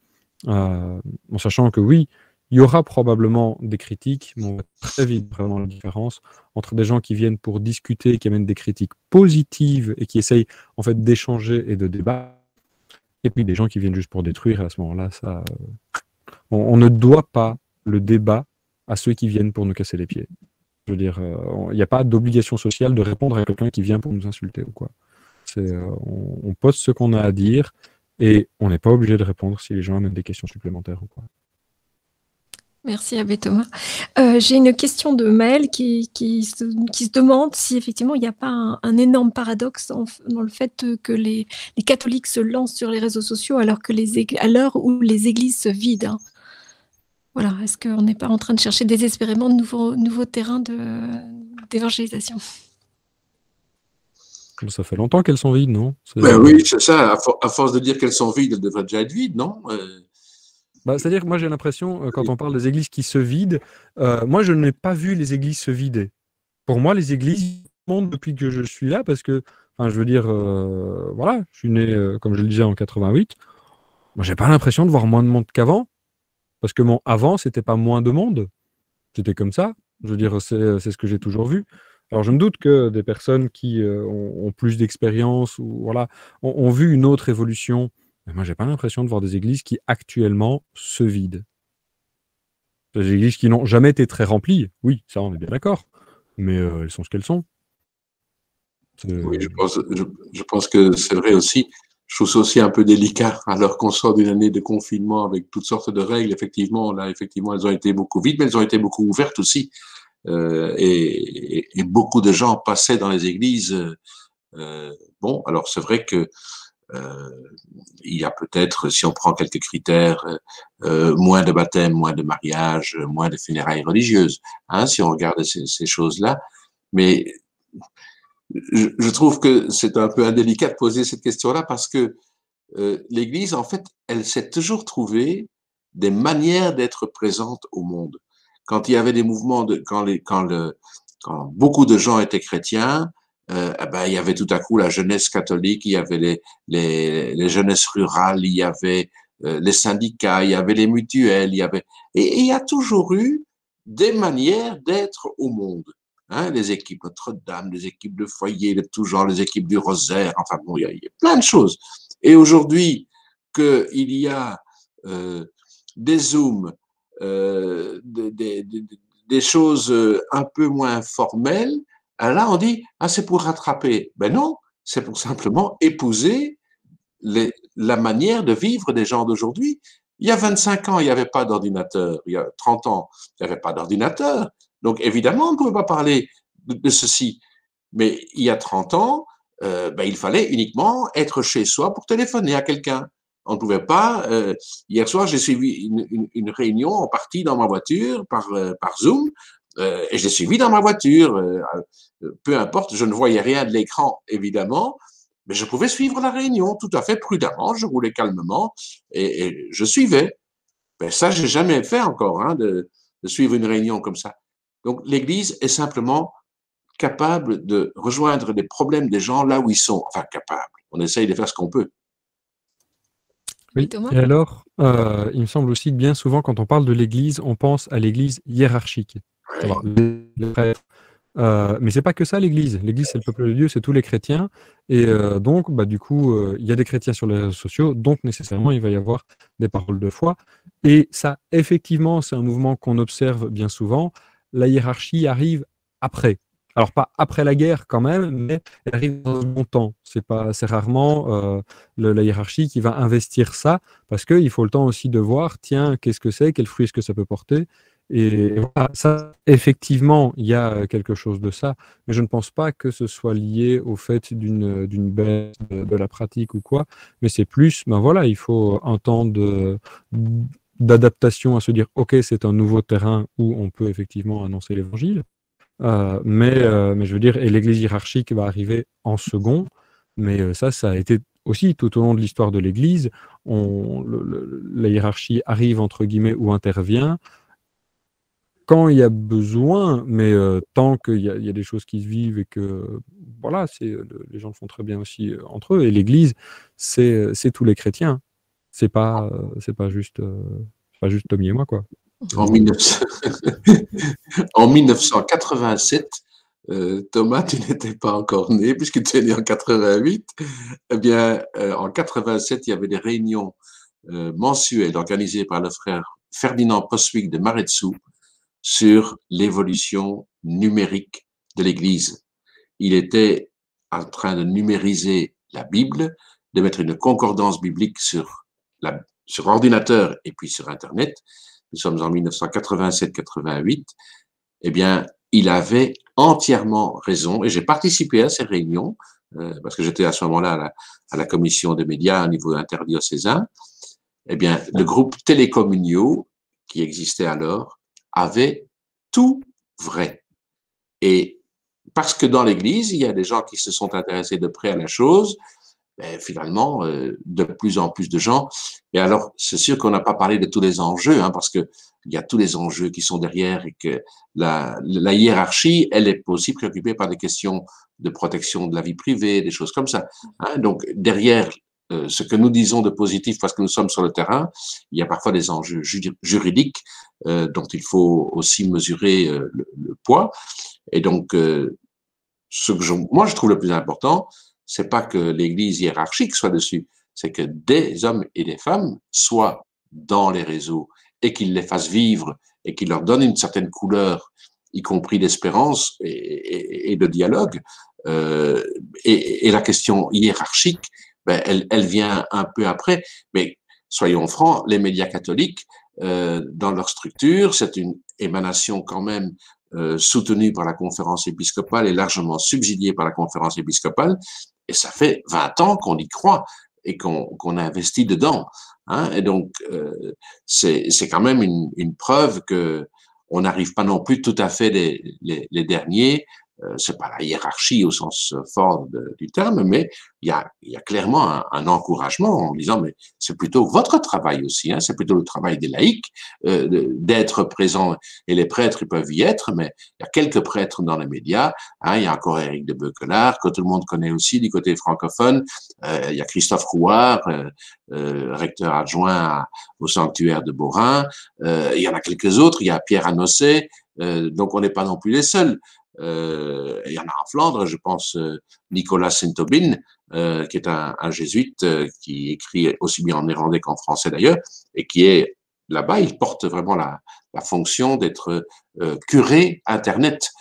en sachant que oui, il y aura probablement des critiques, mais on voit très vite vraiment la différence entre des gens qui viennent pour discuter, qui amènent des critiques positives et qui essayent en fait d'échanger et de débattre, et puis des gens qui viennent juste pour détruire. Et à ce moment-là, on ne doit pas le débat à ceux qui viennent pour nous casser les pieds. Je veux dire, il n'y a pas d'obligation sociale de répondre à quelqu'un qui vient pour nous insulter ou quoi. On pose ce qu'on a à dire et on n'est pas obligé de répondre si les gens amènent des questions supplémentaires ou quoi. Merci Abbé Thomas. J'ai une question de Maëlle qui se demande si effectivement il n'y a pas un énorme paradoxe dans le fait que les catholiques se lancent sur les réseaux sociaux alors que à l'heure où les églises se vident. Hein. Voilà, est-ce qu'on n'est pas en train de chercher désespérément de nouveaux terrains d'évangélisation? Ça fait longtemps qu'elles sont vides, non? Oui, c'est ça. À force de dire qu'elles sont vides, elles devraient déjà être vides, non? C'est-à-dire que moi j'ai l'impression, quand on parle des églises qui se vident, moi je n'ai pas vu les églises se vider. Pour moi, les églises montent depuis que je suis là, parce que, je veux dire, voilà, je suis né, comme je le disais, en 88. Moi, j'ai pas l'impression de voir moins de monde qu'avant, parce que avant, c'était pas moins de monde. C'était comme ça. Je veux dire, c'est ce que j'ai toujours vu. Alors, je me doute que des personnes qui ont plus d'expérience ou voilà, ont vu une autre évolution. Mais moi, j'ai pas l'impression de voir des églises qui actuellement se vident. Des églises qui n'ont jamais été très remplies, oui, ça on est bien d'accord, mais elles sont ce qu'elles sont. Oui, je pense que c'est vrai aussi. Je trouve ça aussi un peu délicat, alors qu'on sort d'une année de confinement avec toutes sortes de règles. Effectivement, là, effectivement, elles ont été beaucoup vides, mais elles ont été beaucoup ouvertes aussi. Et beaucoup de gens passaient dans les églises. Bon, alors c'est vrai que il y a peut-être, si on prend quelques critères, moins de baptêmes, moins de mariages, moins de funérailles religieuses, hein, si on regarde ces choses-là. Mais je trouve que c'est un peu indélicat de poser cette question-là parce que l'Église, en fait, elle s'est toujours trouvé des manières d'être présente au monde. Quand il y avait des mouvements, quand beaucoup de gens étaient chrétiens, eh ben, il y avait tout à coup la jeunesse catholique, il y avait les jeunesses rurales, il y avait les syndicats, il y avait les mutuelles, et il y a toujours eu des manières d'être au monde. Hein, les équipes Notre-Dame, les équipes de foyer de tout genre, les équipes du Rosaire, enfin bon, il y a plein de choses. Et aujourd'hui, qu'il y a des Zooms, des choses un peu moins formelles, là on dit, ah c'est pour rattraper. Ben non, c'est pour simplement épouser la manière de vivre des gens d'aujourd'hui. Il y a 25 ans, il n'y avait pas d'ordinateur. Il y a 30 ans, il n'y avait pas d'ordinateur. Donc, évidemment, on ne pouvait pas parler de ceci. Mais il y a 30 ans, ben, il fallait uniquement être chez soi pour téléphoner à quelqu'un. On ne pouvait pas. Hier soir, j'ai suivi une réunion en partie dans ma voiture par Zoom, et je l'ai suivi dans ma voiture. Peu importe, je ne voyais rien de l'écran, évidemment, mais je pouvais suivre la réunion tout à fait prudemment. Je roulais calmement et je suivais. Ben, ça, j'ai jamais fait encore, hein, de suivre une réunion comme ça. Donc, l'Église est simplement capable de rejoindre les problèmes des gens là où ils sont. Enfin, capable. On essaye de faire ce qu'on peut. Oui, et alors, il me semble aussi que bien souvent, quand on parle de l'Église, on pense à l'Église hiérarchique. Alors, les prêtres. Mais c'est pas que ça l'Église. L'Église, c'est le peuple de Dieu, c'est tous les chrétiens. Et donc, bah, du coup, il y a des chrétiens sur les réseaux sociaux, donc nécessairement, il va y avoir des paroles de foi. Et ça, effectivement, c'est un mouvement qu'on observe bien souvent. La hiérarchie arrive après. Alors, pas après la guerre quand même, mais elle arrive dans un bon temps. C'est rarement la hiérarchie qui va investir ça, parce qu'il faut le temps aussi de voir, tiens, qu'est-ce que c'est, quel fruit est-ce que ça peut porter. Et voilà, ça, effectivement, il y a quelque chose de ça, mais je ne pense pas que ce soit lié au fait d'une baisse de la pratique ou quoi, mais c'est plus, ben voilà, il faut un temps d'adaptation à se dire, ok, c'est un nouveau terrain où on peut effectivement annoncer l'évangile, mais je veux dire, et l'Église hiérarchique va arriver en second, mais ça a été aussi tout au long de l'histoire de l'Église, la hiérarchie arrive entre guillemets ou intervient quand il y a besoin, mais tant qu'il y a des choses qui se vivent et que voilà, les gens le font très bien aussi entre eux. Et l'Église, c'est tous les chrétiens. C'est pas juste Tommy et moi, quoi. En 1987, Thomas, tu n'étais pas encore né puisque tu es né en 88. Eh bien, en 87, il y avait des réunions mensuelles organisées par le frère Ferdinand Postwick de Maretsou sur l'évolution numérique de l'Église. Il était en train de numériser la Bible, de mettre une concordance biblique sur ordinateur et puis sur Internet. Nous sommes en 1987-88. Eh bien, il avait entièrement raison et j'ai participé à ces réunions parce que j'étais à ce moment-là à la commission des médias au niveau interdiocésain. Eh bien, le groupe Télécommunio, qui existait alors, avait tout vrai. Et parce que dans l'Église, il y a des gens qui se sont intéressés de près à la chose, ben, finalement, de plus en plus de gens. Et alors, c'est sûr qu'on n'a pas parlé de tous les enjeux, hein, parce que il y a tous les enjeux qui sont derrière et que la hiérarchie, elle est aussi préoccupée par des questions de protection de la vie privée, des choses comme ça. Hein. Donc, derrière ce que nous disons de positif parce que nous sommes sur le terrain, il y a parfois des enjeux juridiques dont il faut aussi mesurer le poids. Et donc, ce que moi je trouve le plus important, c'est pas que l'Église hiérarchique soit dessus, c'est que des hommes et des femmes soient dans les réseaux et qu'ils les fassent vivre et qu'ils leur donnent une certaine couleur, y compris d'espérance et de dialogue, Et la question hiérarchique, ben, elle vient un peu après. Mais soyons francs, les médias catholiques, dans leur structure, c'est une émanation quand même soutenue par la conférence épiscopale et largement subsidiée par la conférence épiscopale. Et ça fait 20 ans qu'on y croit et qu'on investit dedans. Hein, et donc, c'est quand même une preuve que on n'arrive pas non plus tout à fait les derniers. C'est pas la hiérarchie au sens fort du terme, mais il y a clairement un encouragement en disant mais c'est plutôt votre travail aussi, hein, c'est plutôt le travail des laïcs d'être présents, et les prêtres ils peuvent y être, mais il y a quelques prêtres dans les médias, hein, il y a encore Éric de Beuquelard que tout le monde connaît aussi du côté francophone, il y a Christophe Rouard, recteur adjoint au sanctuaire de Beaurain, il y en a quelques autres, il y a Pierre Anosset, donc on n'est pas non plus les seuls. Il y en a en Flandre, je pense Nicolas Saint-Aubin, qui est un jésuite qui écrit aussi bien en néerlandais qu'en français d'ailleurs, et qui est là-bas, il porte vraiment la fonction d'être curé Internet.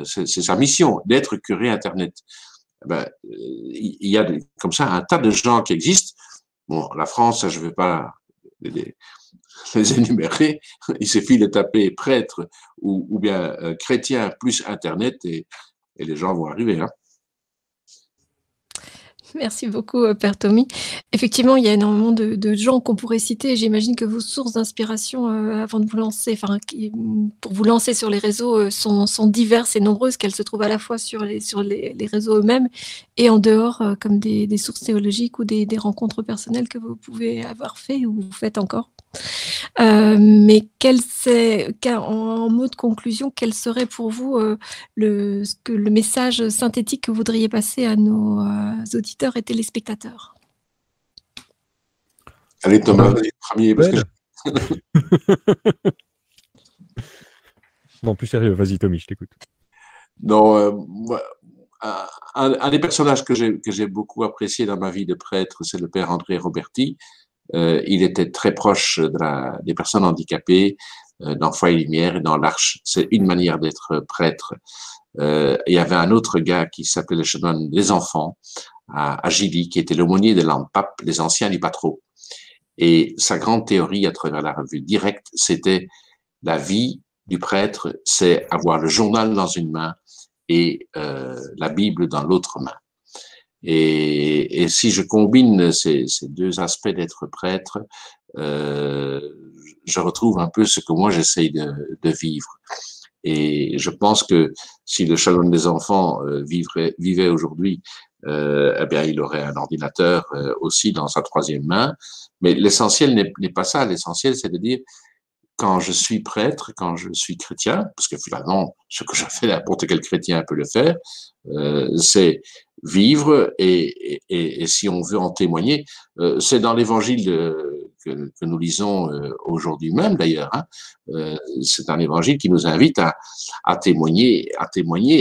C'est sa mission, d'être curé Internet. Ben, il y a comme ça un tas de gens qui existent. Bon, la France, je ne vais pas les énumérer, il suffit de taper prêtre ou bien chrétien plus Internet et les gens vont arriver. Hein. Merci beaucoup, Père Tommy. Effectivement, il y a énormément de gens qu'on pourrait citer. J'imagine que vos sources d'inspiration avant de vous lancer, pour vous lancer sur les réseaux, sont diverses et nombreuses, qu'elles se trouvent à la fois sur les réseaux eux-mêmes et en dehors, comme des sources théologiques ou des rencontres personnelles que vous pouvez avoir fait ou vous faites encore. Mais en mot de conclusion, quel serait pour vous le message synthétique que vous voudriez passer à nos auditeurs et téléspectateurs? Allez Thomas, vas-y, premier. Parce que Bon, plus sérieux, vas-y Tommy, je t'écoute. Non, un des personnages que j'ai beaucoup apprécié dans ma vie de prêtre, c'est le père André Roberti. Il était très proche des personnes handicapées, dans Foi et Lumière et dans l'Arche. C'est une manière d'être prêtre. Il y avait un autre gars qui s'appelait le chanoine des enfants à Gilly, qui était l'aumônier des Lampapes, les anciens du Patro. Et sa grande théorie à travers la revue Direct, c'était la vie du prêtre, c'est avoir le journal dans une main et la Bible dans l'autre main. Et si je combine ces deux aspects d'être prêtre, je retrouve un peu ce que moi j'essaye de vivre. Et je pense que si le chanoine des enfants vivait aujourd'hui, eh bien il aurait un ordinateur aussi dans sa troisième main. Mais l'essentiel n'est pas ça. L'essentiel, c'est de dire quand je suis prêtre, quand je suis chrétien, parce que finalement, ce que je fais, n'importe quel chrétien peut le faire, c'est vivre et si on veut en témoigner, c'est dans l'évangile que nous lisons aujourd'hui même d'ailleurs, hein, c'est un évangile qui nous invite à témoigner.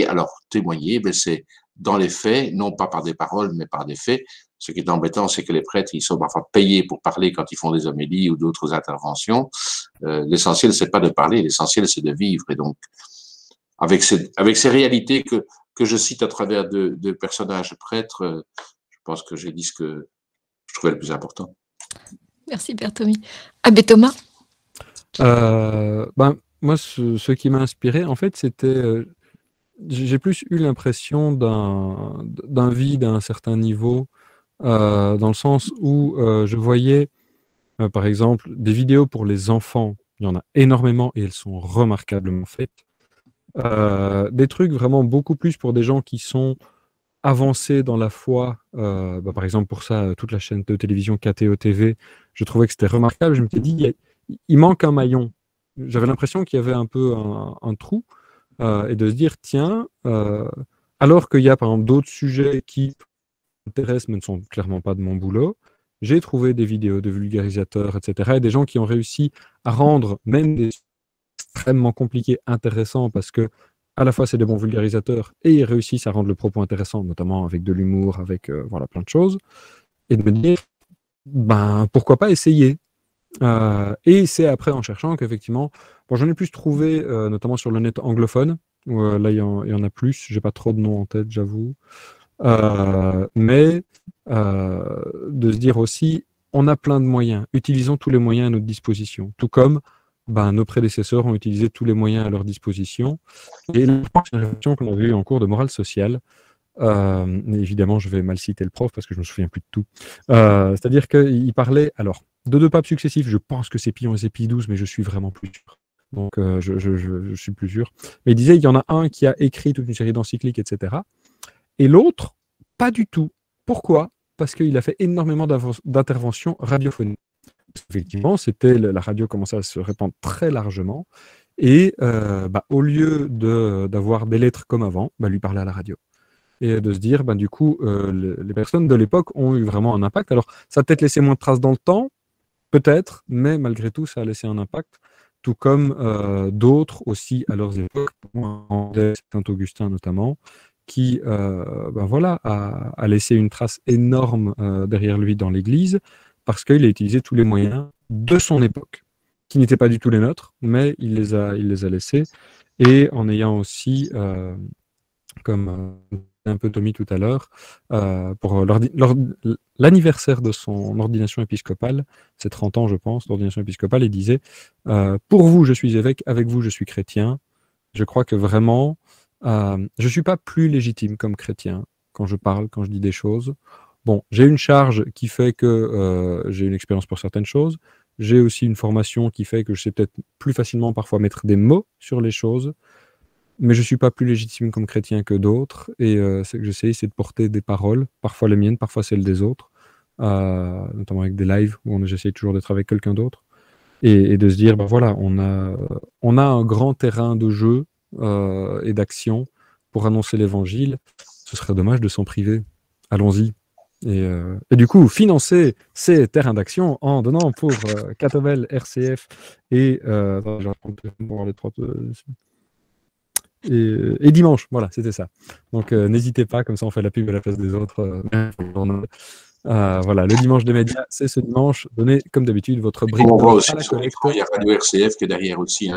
Alors témoigner, ben, c'est dans les faits, non pas par des paroles, mais par des faits. Ce qui est embêtant, c'est que les prêtres, ils sont parfois payés pour parler quand ils font des homélies ou d'autres interventions. L'essentiel, c'est pas de parler, l'essentiel, c'est de vivre. Et donc, avec ces réalités que je cite à travers de personnages prêtres, je pense que j'ai dit ce que je trouvais le plus important. Merci, Père Tommy. Abbé Thomas? Moi, ce qui m'a inspiré, en fait, c'était... j'ai plus eu l'impression d'un vide à un certain niveau, dans le sens où je voyais, par exemple, des vidéos pour les enfants. Il y en a énormément et elles sont remarquablement faites. Des trucs vraiment beaucoup plus pour des gens qui sont avancés dans la foi. Par exemple, pour ça, toute la chaîne de télévision KTO TV, je trouvais que c'était remarquable. Je me suis dit, il manque un maillon. J'avais l'impression qu'il y avait un peu un trou. Et de se dire, tiens, alors qu'il y a par exemple d'autres sujets qui m'intéressent mais ne sont clairement pas de mon boulot, j'ai trouvé des vidéos de vulgarisateurs, etc. Et des gens qui ont réussi à rendre même des extrêmement compliqués intéressants parce que à la fois c'est des bons vulgarisateurs et ils réussissent à rendre le propos intéressant, notamment avec de l'humour, avec voilà, plein de choses. Et de me dire, pourquoi pas essayer. Et c'est après en cherchant qu'effectivement, j'en ai plus trouvé, notamment sur le net anglophone, Là, il y en a plus. J'ai pas trop de noms en tête, j'avoue. Mais de se dire aussi, on a plein de moyens. Utilisons tous les moyens à notre disposition. Tout comme nos prédécesseurs ont utilisé tous les moyens à leur disposition. Et la réflexion qu'on avait eue en cours de morale sociale, évidemment, je vais mal citer le prof parce que je me souviens plus de tout. C'est-à-dire qu'il parlait, alors, de 2 papes successifs, je pense que c'est Pie XI et Pie XII, mais je suis vraiment plus sûr. Donc, je suis plus sûr. Mais il disait, il y en a un qui a écrit toute une série d'encycliques, etc. Et l'autre, pas du tout. Pourquoi ? Parce qu'il a fait énormément d'interventions radiophoniques. Effectivement, la radio commençait à se répandre très largement. Et au lieu d'avoir des lettres comme avant, lui parler à la radio. Et de se dire, du coup, les personnes de l'époque ont eu vraiment un impact. Alors, ça a peut-être laissé moins de traces dans le temps, peut-être, mais malgré tout, ça a laissé un impact. Tout comme d'autres aussi à leurs époques, Saint-Augustin notamment, qui a laissé une trace énorme derrière lui dans l'Église, parce qu'il a utilisé tous les moyens de son époque, qui n'étaient pas du tout les nôtres, mais il les a laissés, et en ayant aussi, comme un peu Tommy tout à l'heure, pour l'anniversaire de son ordination épiscopale, c'est 30 ans je pense, d'ordination épiscopale, il disait « Pour vous je suis évêque, avec vous je suis chrétien ». Je crois que vraiment, je ne suis pas plus légitime comme chrétien quand je parle, quand je dis des choses. Bon, j'ai une charge qui fait que j'ai une expérience pour certaines choses. J'ai aussi une formation qui fait que je sais peut-être plus facilement parfois mettre des mots sur les choses. Mais je ne suis pas plus légitime comme chrétien que d'autres. Et ce que j'essaie, c'est de porter des paroles, parfois les miennes, parfois celles des autres, notamment avec des lives où j'essaie toujours d'être avec quelqu'un d'autre. Et de se dire, on a un grand terrain de jeu et d'action pour annoncer l'évangile. Ce serait dommage de s'en priver. Allons-y. Et du coup, financer ces terrains d'action en donnant pour Catobel, RCF et je vais voir les 3... Et dimanche, voilà, c'était ça. Donc n'hésitez pas, comme ça on fait la pub à la place des autres. Voilà, le dimanche des médias, c'est ce dimanche. Donnez, comme d'habitude, votre brique. On voit aussi sur l'écran, il y a Radio RCF qui est derrière aussi.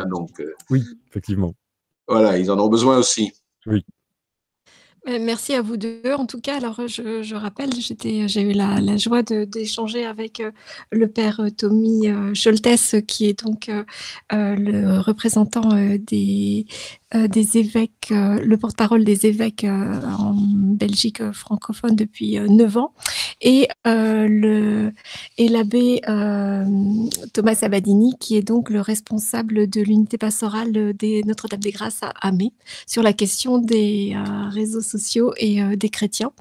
Oui, effectivement. Voilà, ils en ont besoin aussi. Oui. Merci à vous deux. En tout cas, alors je rappelle, j'ai eu la joie d'échanger avec le père Tommy Scholtes, qui est donc le représentant des évêques, le porte-parole des évêques en Belgique francophone depuis 9 ans, et l'abbé Thomas Sabadini, qui est donc le responsable de l'unité pastorale des Notre-Dame des Grâces à Amé, sur la question des réseaux sociaux et des chrétiens.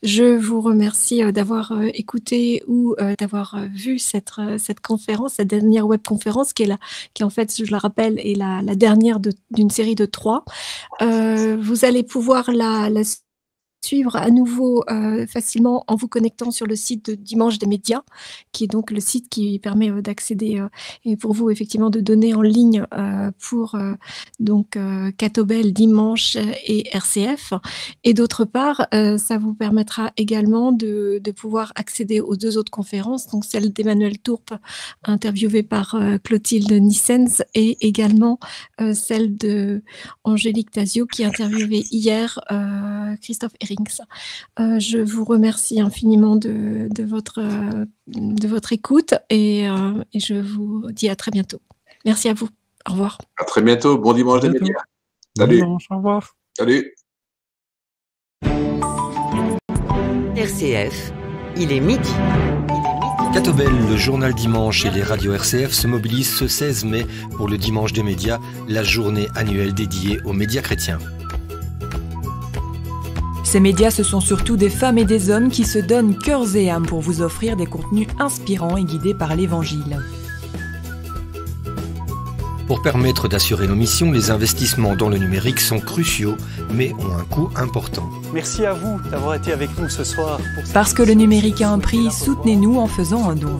Je vous remercie d'avoir écouté ou d'avoir vu cette conférence, cette dernière webconférence qui en fait, je la rappelle, est la dernière d'une série de 3. Vous allez pouvoir la suivre à nouveau facilement en vous connectant sur le site de Dimanche des médias, qui est donc le site qui permet d'accéder et pour vous effectivement de donner en ligne pour donc Catobel, Dimanche et RCF. Et d'autre part, ça vous permettra également de pouvoir accéder aux 2 autres conférences, donc celle d'Emmanuel Tourpe, interviewée par Clotilde Nissens, et également celle de Angélique Tazio, qui a interviewé hier Christophe Erings. Je vous remercie infiniment de votre écoute et je vous dis à très bientôt. Merci à vous. Au revoir. À très bientôt. Bon dimanche des médias. Salut. Bon dimanche, au revoir. Salut. RCF, il est midi. Catobel, le journal dimanche et les radios RCF se mobilisent ce 16 mai pour le dimanche des médias, la journée annuelle dédiée aux médias chrétiens. Ces médias, ce sont surtout des femmes et des hommes qui se donnent cœurs et âme pour vous offrir des contenus inspirants et guidés par l'Évangile. Pour permettre d'assurer nos missions, les investissements dans le numérique sont cruciaux, mais ont un coût important. Merci à vous d'avoir été avec nous ce soir. Parce que le numérique a un prix, soutenez-nous en faisant un don.